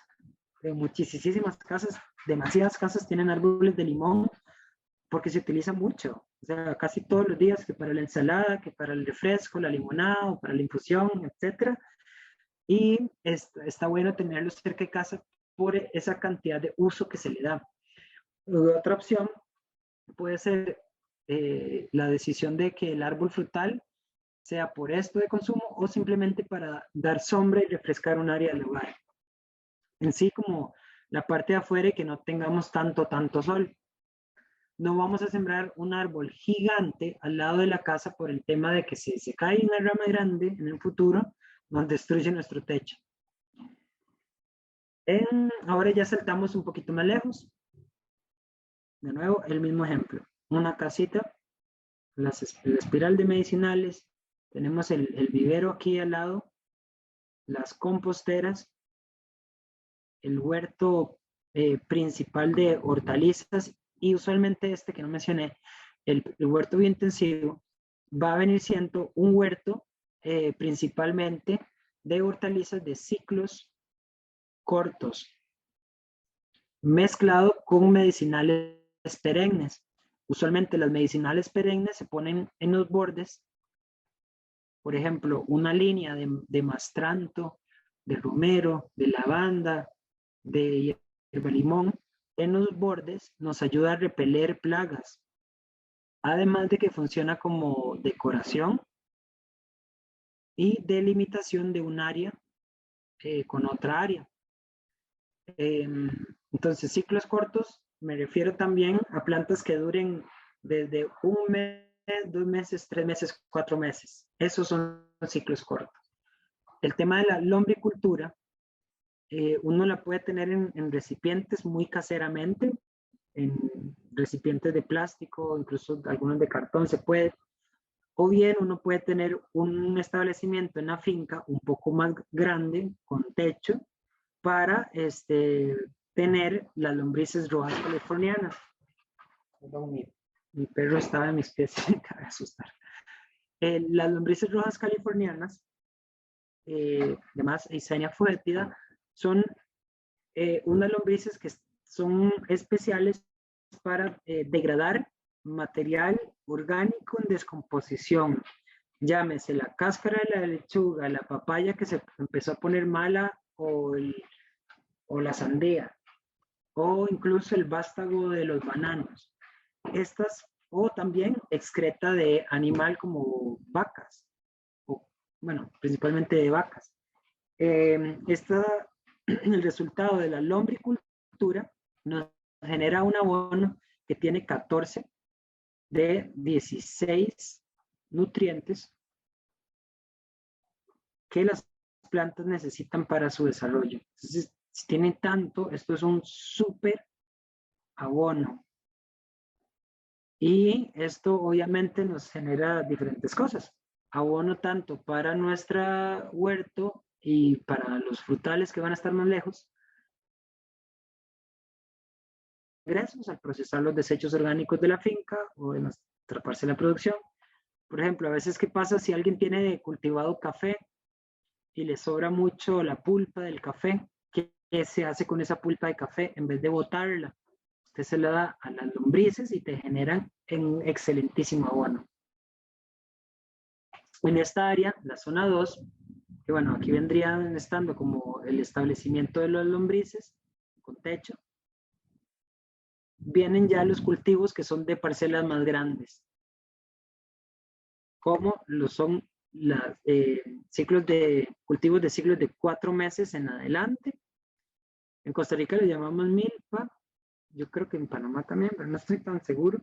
en muchísimas casas, demasiadas casas tienen árboles de limón porque se utiliza mucho. O sea, casi todos los días, que para la ensalada, que para el refresco, la limonada, o para la infusión, etc. Y está bueno tenerlos cerca de casa por esa cantidad de uso que se le da. Otra opción puede ser la decisión de que el árbol frutal sea por esto de consumo o simplemente para dar sombra y refrescar un área del hogar. En sí, como la parte de afuera y que no tengamos tanto sol. No vamos a sembrar un árbol gigante al lado de la casa por el tema de que si se cae una rama grande en el futuro, nos destruye nuestro techo. Ahora ya saltamos un poquito más lejos. De nuevo, el mismo ejemplo. Una casita, la espiral de medicinales, tenemos el vivero aquí al lado, las composteras, el huerto principal de hortalizas, y usualmente este que no mencioné, el huerto biointensivo, va a venir siendo un huerto principalmente de hortalizas de ciclos cortos, mezclado con medicinales perennes. Usualmente las medicinales perennes se ponen en los bordes, por ejemplo, una línea de mastranto, de romero, de lavanda, de hierba limón, en los bordes nos ayuda a repeler plagas, además de que funciona como decoración y delimitación de un área con otra área. Entonces, ciclos cortos, me refiero también a plantas que duren desde 1 mes, 2 meses, 3 meses, 4 meses. Esos son los ciclos cortos. El tema de la lombricultura, uno la puede tener en recipientes muy caseramente, en recipientes de plástico, incluso algunos de cartón se puede. O bien uno puede tener un establecimiento en la finca un poco más grande, con techo, para tener las lombrices rojas californianas. Perdón, mi perro estaba en mis pies y me acaba de asustar. Las lombrices rojas californianas, además Eisenia foetida, son unas lombrices que son especiales para degradar material orgánico en descomposición. Llámese la cáscara de la lechuga, la papaya que se empezó a poner mala o la sandía, o incluso el vástago de los bananos. O también excreta de animal como vacas, o, bueno, principalmente de vacas. El resultado de la lombricultura nos genera un abono que tiene 14 de 16 nutrientes que las plantas necesitan para su desarrollo. Entonces, si tienen tanto, esto es un súper abono. Y esto obviamente nos genera diferentes cosas. Abono tanto para nuestra huerto y para los frutales que van a estar más lejos. Ingresos al procesar los desechos orgánicos de la finca o de nuestra parcela de producción. Por ejemplo, a veces, ¿qué pasa si alguien tiene cultivado café y le sobra mucho la pulpa del café? ¿Qué se hace con esa pulpa de café? En vez de botarla, usted se la da a las lombrices y te generan un excelentísimo abono. En esta área, la zona 2, que bueno, aquí vendrían estando como el establecimiento de las lombrices con techo, vienen ya los cultivos que son de parcelas más grandes, como lo son los cultivos de ciclos de 4 meses en adelante. En Costa Rica le llamamos milpa, yo creo que en Panamá también, pero no estoy tan seguro.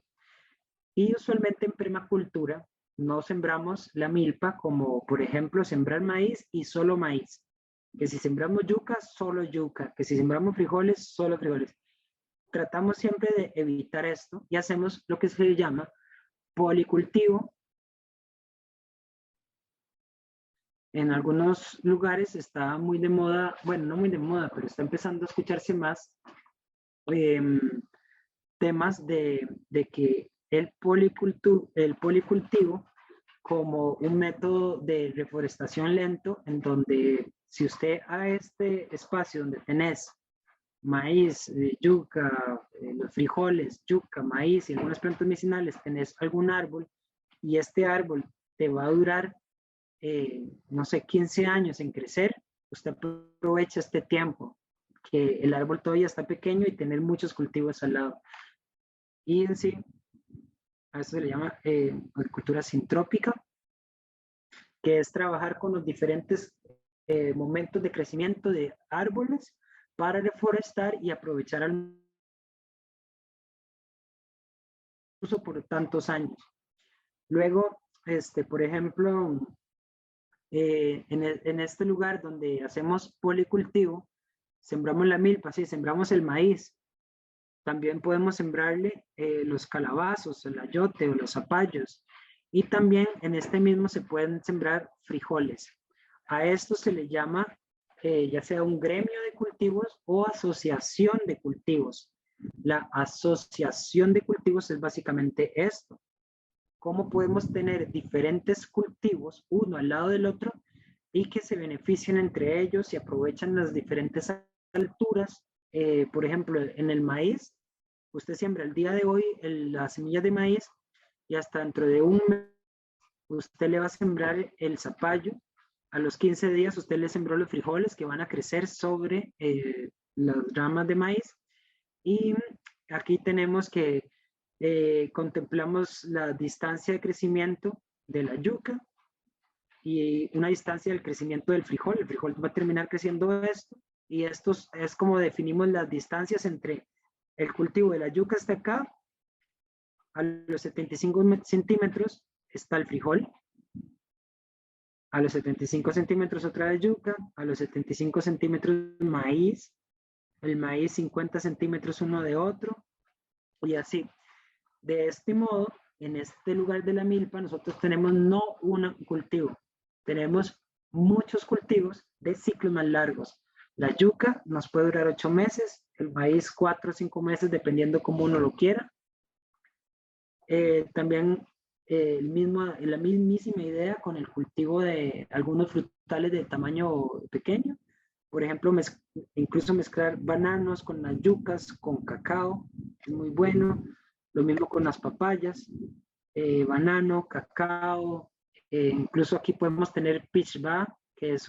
Y usualmente en permacultura no sembramos la milpa como, por ejemplo, sembrar maíz y solo maíz. Que si sembramos yuca, solo yuca. Que si sembramos frijoles, solo frijoles. Tratamos siempre de evitar esto y hacemos lo que se llama policultivo. En algunos lugares está muy de moda, bueno, no muy de moda, pero está empezando a escucharse más temas de que el policultivo como un método de reforestación lento, en donde si usted a este espacio donde tenés maíz, yuca, los frijoles, yuca, maíz y algunas plantas medicinales, tenés algún árbol y este árbol te va a durar, no sé, 15 años en crecer, usted aprovecha este tiempo que el árbol todavía está pequeño y tener muchos cultivos al lado. Y en sí, a eso se le llama agricultura sintrópica, que es trabajar con los diferentes momentos de crecimiento de árboles para reforestar y aprovechar al uso por tantos años. Luego, por ejemplo, en este lugar donde hacemos policultivo, sembramos la milpa, sí, sembramos el maíz. También podemos sembrarle los calabazos, el ayote o los zapallos. Y también en este mismo se pueden sembrar frijoles. A esto se le llama ya sea un gremio de cultivos o asociación de cultivos. La asociación de cultivos es básicamente esto. ¿Cómo podemos tener diferentes cultivos uno al lado del otro y que se beneficien entre ellos y aprovechan las diferentes alturas? Por ejemplo, en el maíz, usted siembra el día de hoy las semillas de maíz y hasta dentro de un mes usted le va a sembrar el zapallo. A los 15 días usted le sembró los frijoles que van a crecer sobre las ramas de maíz. Y aquí tenemos que contemplamos la distancia de crecimiento de la yuca y una distancia del crecimiento del frijol. El frijol va a terminar creciendo esto y esto es como definimos las distancias entre el cultivo de la yuca hasta acá. A los 75 centímetros está el frijol. A los 75 centímetros otra vez yuca. A los 75 centímetros maíz. El maíz 50 centímetros uno de otro. Y así. De este modo, en este lugar de la milpa, nosotros tenemos no un cultivo. Tenemos muchos cultivos de ciclos más largos. La yuca nos puede durar 8 meses, el maíz 4 o 5 meses, dependiendo cómo uno lo quiera. También la mismísima idea con el cultivo de algunos frutales de tamaño pequeño. Por ejemplo, incluso mezclar bananos con las yucas, con cacao, es muy bueno. Lo mismo con las papayas, banano, cacao. Incluso aquí podemos tener pichba, que es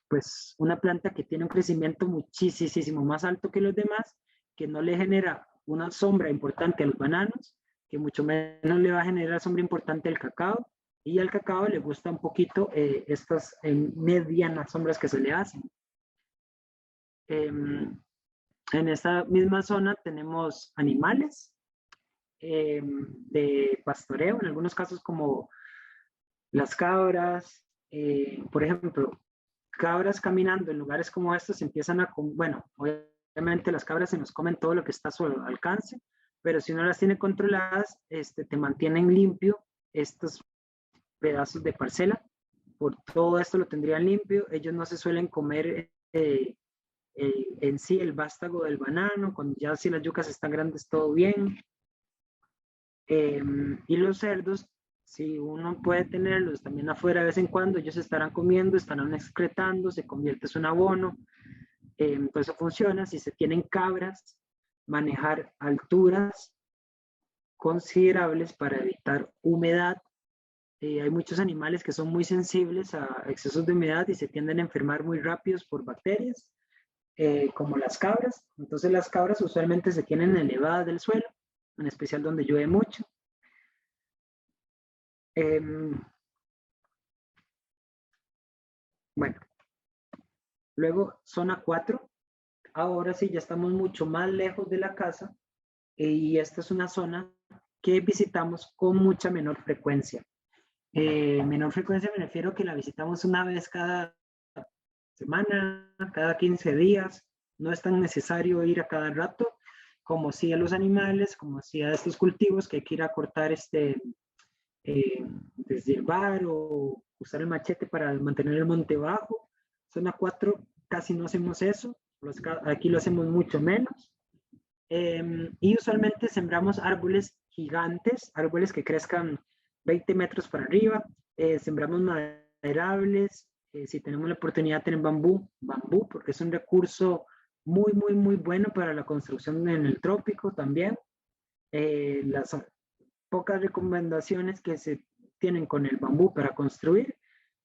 pues una planta que tiene un crecimiento muchísimo más alto que los demás, que no le genera una sombra importante a los bananos, que mucho menos le va a generar sombra importante al cacao, y al cacao le gusta un poquito estas medianas sombras que se le hacen. En esta misma zona tenemos animales de pastoreo, en algunos casos como las cabras, por ejemplo, cabras caminando en lugares como estos empiezan a, bueno, obviamente las cabras se nos comen todo lo que está a su alcance, pero si uno las tiene controladas, te mantienen limpio estos pedazos de parcela. Por todo esto lo tendrían limpio. Ellos no se suelen comer en sí el vástago del banano, cuando ya si las yucas están grandes todo bien. Y los cerdos, si uno puede tenerlos también afuera de vez en cuando, ellos estarán comiendo, estarán excretando, se convierte en un abono. Pues eso funciona. Si se tienen cabras, manejar alturas considerables para evitar humedad. Hay muchos animales que son muy sensibles a excesos de humedad y se tienden a enfermar muy rápidos por bacterias, como las cabras. Entonces las cabras usualmente se tienen elevadas del suelo, en especial donde llueve mucho. Bueno, luego zona 4. Ahora sí, ya estamos mucho más lejos de la casa y esta es una zona que visitamos con mucha menor frecuencia. Menor frecuencia me refiero a que la visitamos una vez cada semana, cada 15 días. No es tan necesario ir a cada rato, como si a los animales, como si a estos cultivos que hay que ir a cortar, deshiervar o usar el machete para mantener el monte bajo. Zona 4 casi no hacemos eso, aquí lo hacemos mucho menos. Y usualmente sembramos árboles gigantes, árboles que crezcan 20 metros para arriba. Sembramos maderables. Si tenemos la oportunidad de tener bambú, porque es un recurso muy bueno para la construcción en el trópico también. Las pocas recomendaciones que se tienen con el bambú para construir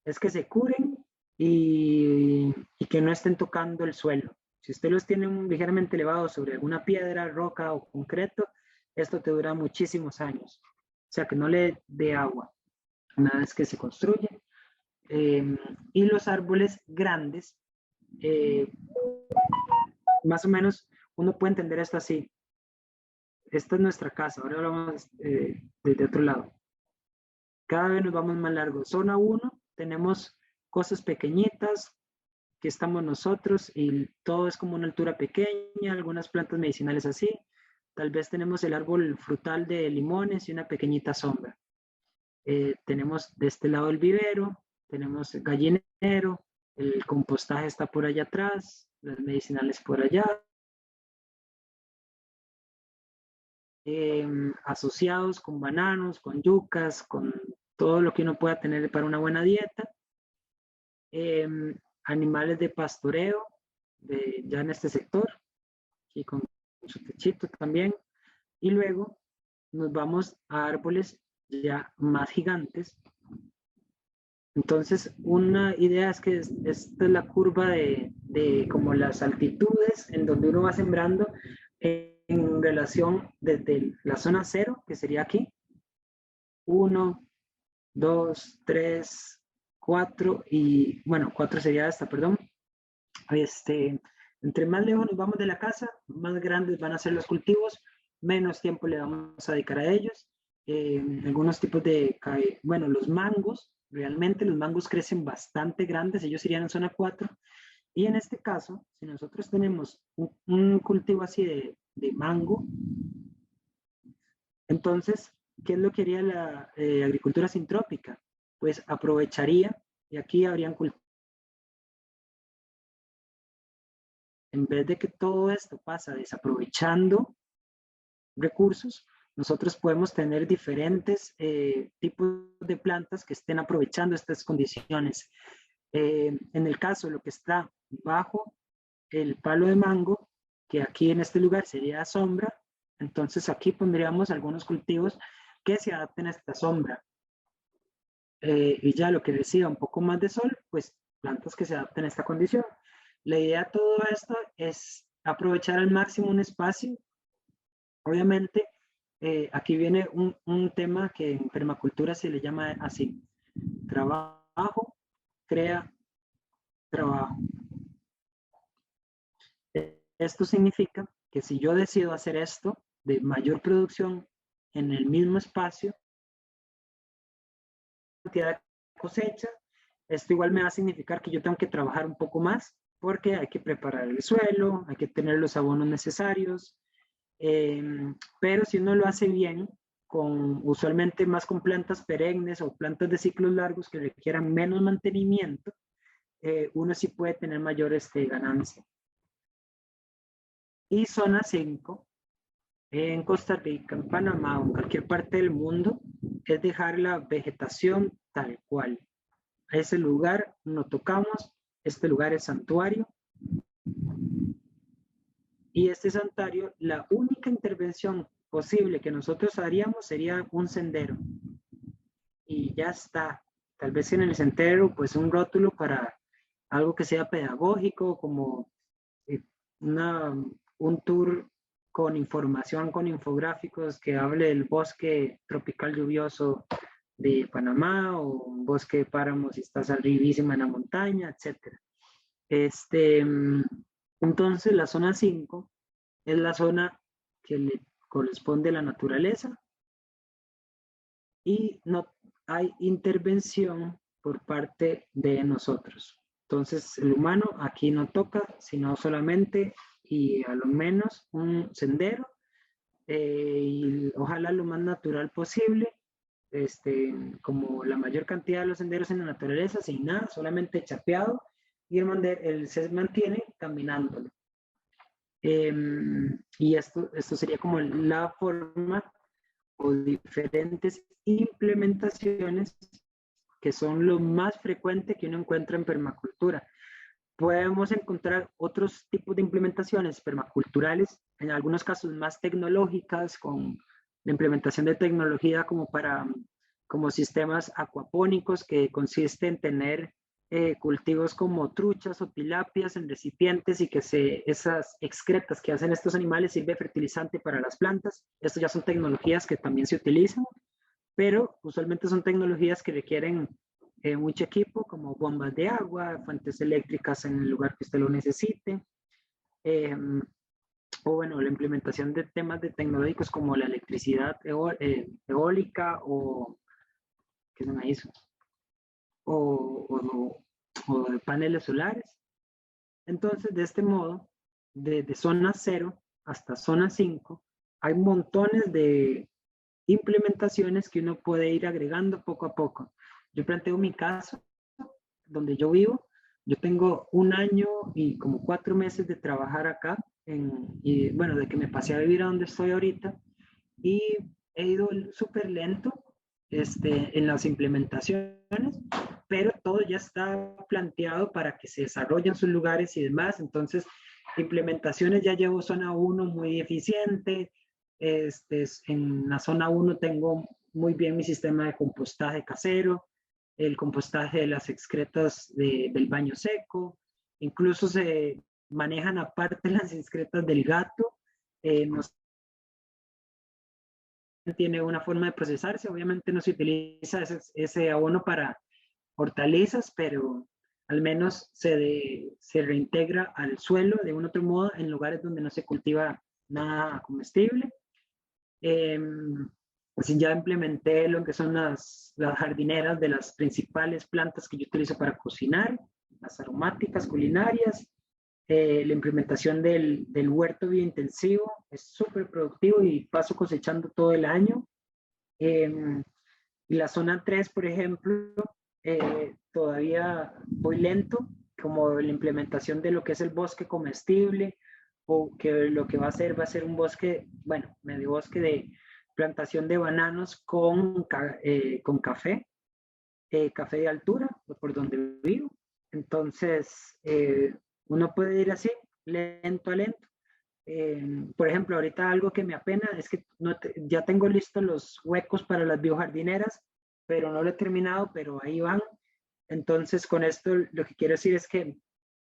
es que se curen y que no estén tocando el suelo. Si usted los tiene ligeramente elevados sobre alguna piedra, roca o concreto, esto te dura muchísimos años. O sea, que no le dé agua una vez que se construye. Y los árboles grandes, más o menos uno puede entender esto así. Esta es nuestra casa, ahora vamos desde otro lado. Cada vez nos vamos más largos. Zona 1, tenemos cosas pequeñitas, que estamos nosotros y todo es como una altura pequeña, algunas plantas medicinales así. Tal vez tenemos el árbol frutal de limones y una pequeñita sombra. Tenemos de este lado el vivero, tenemos el gallinero, el compostaje está por allá atrás, las medicinales por allá. Asociados con bananos, con yucas, con todo lo que uno pueda tener para una buena dieta. Animales de pastoreo, ya en este sector, aquí con su techito también. Y luego nos vamos a árboles ya más gigantes. Entonces, una idea es que esta es la curva de como las altitudes en donde uno va sembrando en relación desde la zona 0, que sería aquí. 1, 2, 3, 4 y, bueno, 4 sería esta, perdón. Entre más lejos nos vamos de la casa, más grandes van a ser los cultivos, menos tiempo le vamos a dedicar a ellos. Algunos tipos de, bueno, los mangos, realmente los mangos crecen bastante grandes, ellos irían en zona 4. Y en este caso, si nosotros tenemos un cultivo así de mango, entonces, ¿qué es lo que haría la agricultura sintrópica? Pues aprovecharía, y aquí habrían cultivos en vez de que todo esto pasa desaprovechando recursos, nosotros podemos tener diferentes tipos de plantas que estén aprovechando estas condiciones. En el caso de lo que está bajo el palo de mango, que aquí en este lugar sería sombra, entonces aquí pondríamos algunos cultivos que se adapten a esta sombra. Y ya lo que reciba un poco más de sol, pues plantas que se adapten a esta condición. La idea de todo esto es aprovechar al máximo un espacio. Obviamente, aquí viene un tema que en permacultura se le llama así: trabajo crea trabajo. Esto significa que si yo decido hacer esto de mayor producción en el mismo espacio, cantidad de cosecha, esto igual me va a significar que yo tengo que trabajar un poco más porque hay que preparar el suelo, hay que tener los abonos necesarios, pero si uno lo hace bien, usualmente más con plantas perennes o plantas de ciclos largos que requieran menos mantenimiento, uno sí puede tener mayor ganancia. Y zona 5, en Costa Rica, en Panamá o en cualquier parte del mundo, es dejar la vegetación tal cual. A ese lugar no tocamos, este lugar es santuario. Y este santuario, la única intervención posible que nosotros haríamos sería un sendero. Y ya está. Tal vez en el sendero, pues un rótulo para algo que sea pedagógico, como un tour con información, con infográficos que hable del bosque tropical lluvioso de Panamá, o un bosque de páramos si estás arribísima en la montaña, etc. Entonces la zona 5 es la zona que le corresponde a la naturaleza y no hay intervención por parte de nosotros. Entonces el humano aquí no toca, sino solamente y a lo menos un sendero, y ojalá lo más natural posible, como la mayor cantidad de los senderos en la naturaleza, sin nada, solamente chapeado, y el se mantiene caminándolo. Y esto sería como la forma o diferentes implementaciones que son lo más frecuente que uno encuentra en permacultura. Podemos encontrar otros tipos de implementaciones permaculturales, en algunos casos más tecnológicas, con la implementación de tecnología como sistemas acuapónicos, que consiste en tener cultivos como truchas o tilapias en recipientes, y que esas excretas que hacen estos animales sirve de fertilizante para las plantas. Estas ya son tecnologías que también se utilizan, pero usualmente son tecnologías que requieren mucho equipo, como bombas de agua, fuentes eléctricas en el lugar que usted lo necesite, o bueno, la implementación de temas de tecnológicos como la electricidad eólica, o ¿qué se me hizo? O de paneles solares. Entonces, de este modo, desde zona 0 hasta zona 5, hay montones de implementaciones que uno puede ir agregando poco a poco. Yo planteo mi caso, donde yo vivo. Yo tengo 1 año y como 4 meses de trabajar acá, y bueno, de que me pasé a vivir a donde estoy ahorita, y he ido súper lento en las implementaciones, pero todo ya está planteado para que se desarrollen sus lugares y demás. Entonces, implementaciones ya llevo zona 1 muy eficiente. En la zona 1 tengo muy bien mi sistema de compostaje casero, el compostaje de las excretas del baño seco, incluso se manejan aparte las excretas del gato. No tiene una forma de procesarse, obviamente no se utiliza ese abono para hortalizas, pero al menos se reintegra al suelo de un otro modo en lugares donde no se cultiva nada comestible. Así ya implementé lo que son las jardineras de las principales plantas que yo utilizo para cocinar, las aromáticas culinarias. La implementación del huerto biointensivo es súper productivo y paso cosechando todo el año. Y la zona 3, por ejemplo, todavía voy lento, como la implementación de lo que es el bosque comestible, o que lo que va a ser un bosque, bueno, medio bosque de plantación de bananos con café, café de altura, por donde vivo. Entonces, uno puede ir así, lento a lento. Por ejemplo, ahorita algo que me apena es que ya tengo listos los huecos para las biojardineras, pero no lo he terminado, pero ahí van. Entonces, con esto lo que quiero decir es que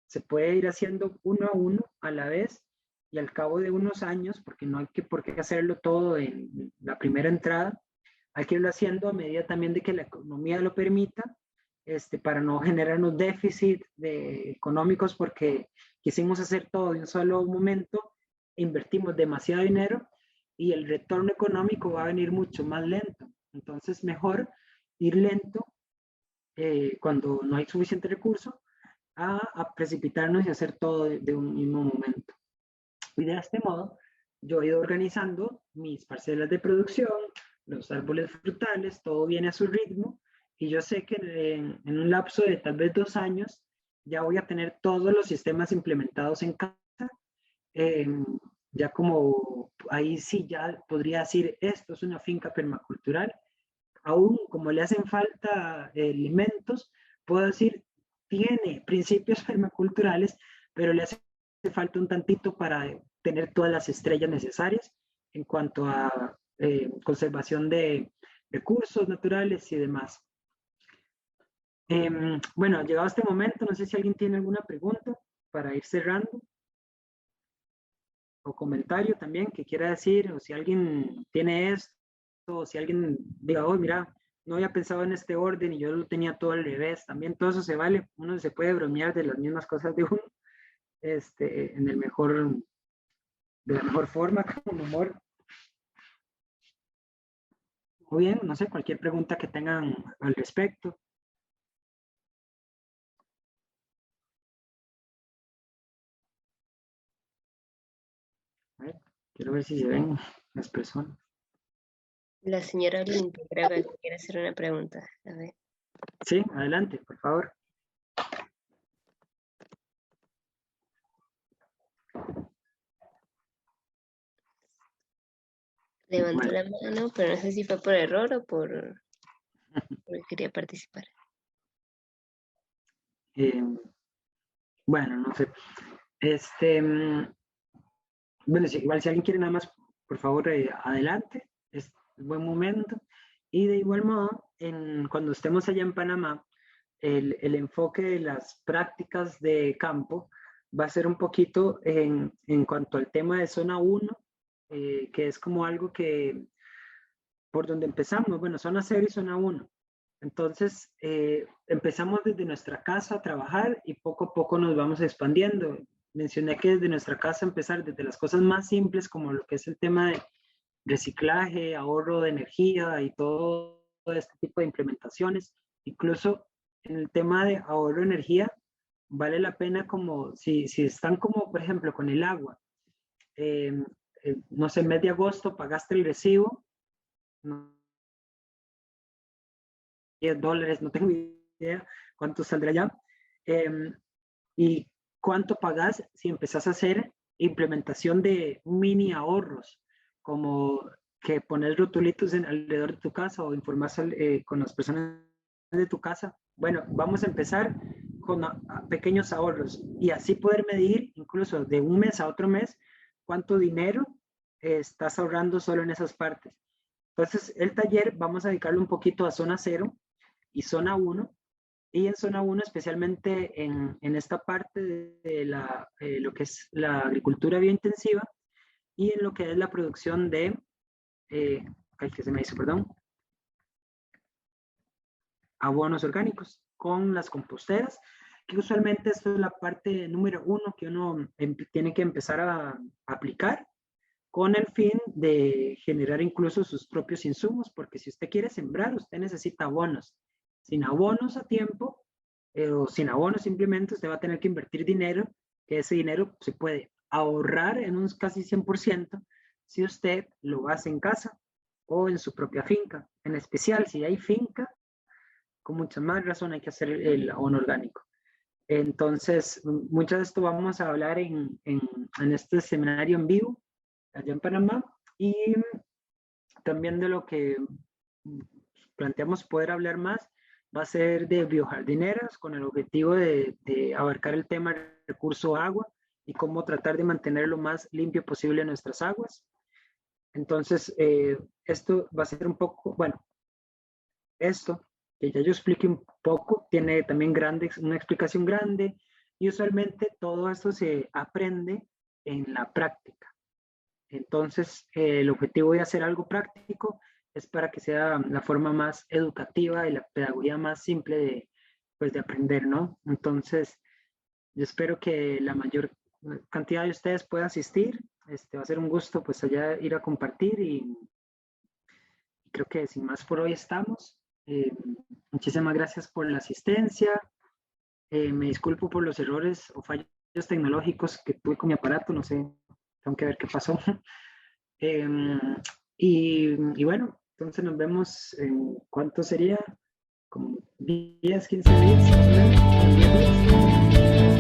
se puede ir haciendo uno a uno a la vez, y al cabo de unos años, porque no hay por qué hacerlo todo en la primera entrada, hay que irlo haciendo a medida también de que la economía lo permita, para no generar unos déficits económicos, porque quisimos hacer todo de un solo momento, invertimos demasiado dinero y el retorno económico va a venir mucho más lento. Entonces, mejor ir lento cuando no hay suficiente recurso, a precipitarnos y hacer todo de un mismo momento. Y de este modo, yo he ido organizando mis parcelas de producción, los árboles frutales, todo viene a su ritmo, y yo sé que en un lapso de tal vez 2 años ya voy a tener todos los sistemas implementados en casa. Ya como ahí sí ya podría decir, esto es una finca permacultural. Aún como le hacen falta elementos, puedo decir, tiene principios permaculturales, pero le hace falta un tantito para tener todas las estrellas necesarias en cuanto a conservación de recursos naturales y demás. Bueno, llegado a este momento, no sé si alguien tiene alguna pregunta para ir cerrando, o comentario también que quiera decir, o si alguien tiene esto, o si alguien diga, oh, mira, no había pensado en este orden y yo lo tenía todo al revés. También todo eso se vale, uno se puede bromear de las mismas cosas de uno, en el mejor, de la mejor forma, con humor. O bien, no sé, cualquier pregunta que tengan al respecto. A ver, quiero ver si se ven las personas. La señora Olimpia creo que quiere hacer una pregunta. A ver. Sí, adelante, por favor. Levantó la mano, pero no sé si fue por error o porque quería participar. Bueno, no sé. Bueno, igual si alguien quiere nada más, por favor, adelante. Es buen momento. Y de igual modo, cuando estemos allá en Panamá, el enfoque de las prácticas de campo va a ser un poquito en cuanto al tema de zona 1, que es como algo que, por donde empezamos, bueno, zona 0 y zona 1. Entonces, empezamos desde nuestra casa a trabajar y poco a poco nos vamos expandiendo. Mencioné que desde nuestra casa empezar desde las cosas más simples, como lo que es el tema de reciclaje, ahorro de energía y todo este tipo de implementaciones. Incluso en el tema de ahorro de energía, vale la pena como si están como, por ejemplo, con el agua. No sé, en mes de agosto pagaste el recibo, $10, no tengo idea cuánto saldrá ya. Y cuánto pagas si empezás a hacer implementación de mini ahorros, como que poner rotulitos alrededor de tu casa o informas con las personas de tu casa. Bueno, vamos a empezar con pequeños ahorros y así poder medir incluso de un mes a otro mes cuánto dinero estás ahorrando solo en esas partes. Entonces, el taller vamos a dedicarlo un poquito a zona 0 y zona 1, y en zona 1 especialmente en esta parte de lo que es la agricultura biointensiva y en lo que es la producción de, que se me hizo, perdón, abonos orgánicos con las composteras, que usualmente esto es la parte número 1 que uno tiene que empezar a aplicar con el fin de generar incluso sus propios insumos, porque si usted quiere sembrar, usted necesita abonos. Sin abonos a tiempo, o sin abonos simplemente, usted va a tener que invertir dinero, que ese dinero se puede ahorrar en un casi 100% si usted lo hace en casa o en su propia finca. En especial, si hay finca, con mucha más razón hay que hacer el abono orgánico. Entonces, mucho de esto vamos a hablar en este seminario en vivo, allá en Panamá, y también de lo que planteamos poder hablar más, va a ser de biojardineras, con el objetivo de abarcar el tema del recurso agua y cómo tratar de mantener lo más limpio posible nuestras aguas. Entonces, esto va a ser un poco, bueno, esto que ya yo expliqué un poco, tiene también una explicación grande, y usualmente todo esto se aprende en la práctica. Entonces, el objetivo de hacer algo práctico es para que sea la forma más educativa y la pedagogía más simple de, pues, de aprender, ¿no? Entonces, yo espero que la mayor cantidad de ustedes pueda asistir. Va a ser un gusto, pues, allá ir a compartir, y creo que sin más por hoy estamos. Muchísimas gracias por la asistencia. Me disculpo por los errores o fallos tecnológicos que tuve con mi aparato, no sé, tengo que ver qué pasó. Y bueno, entonces nos vemos en ¿cuánto sería? Como 10, 15 días, más o menos, 10 días.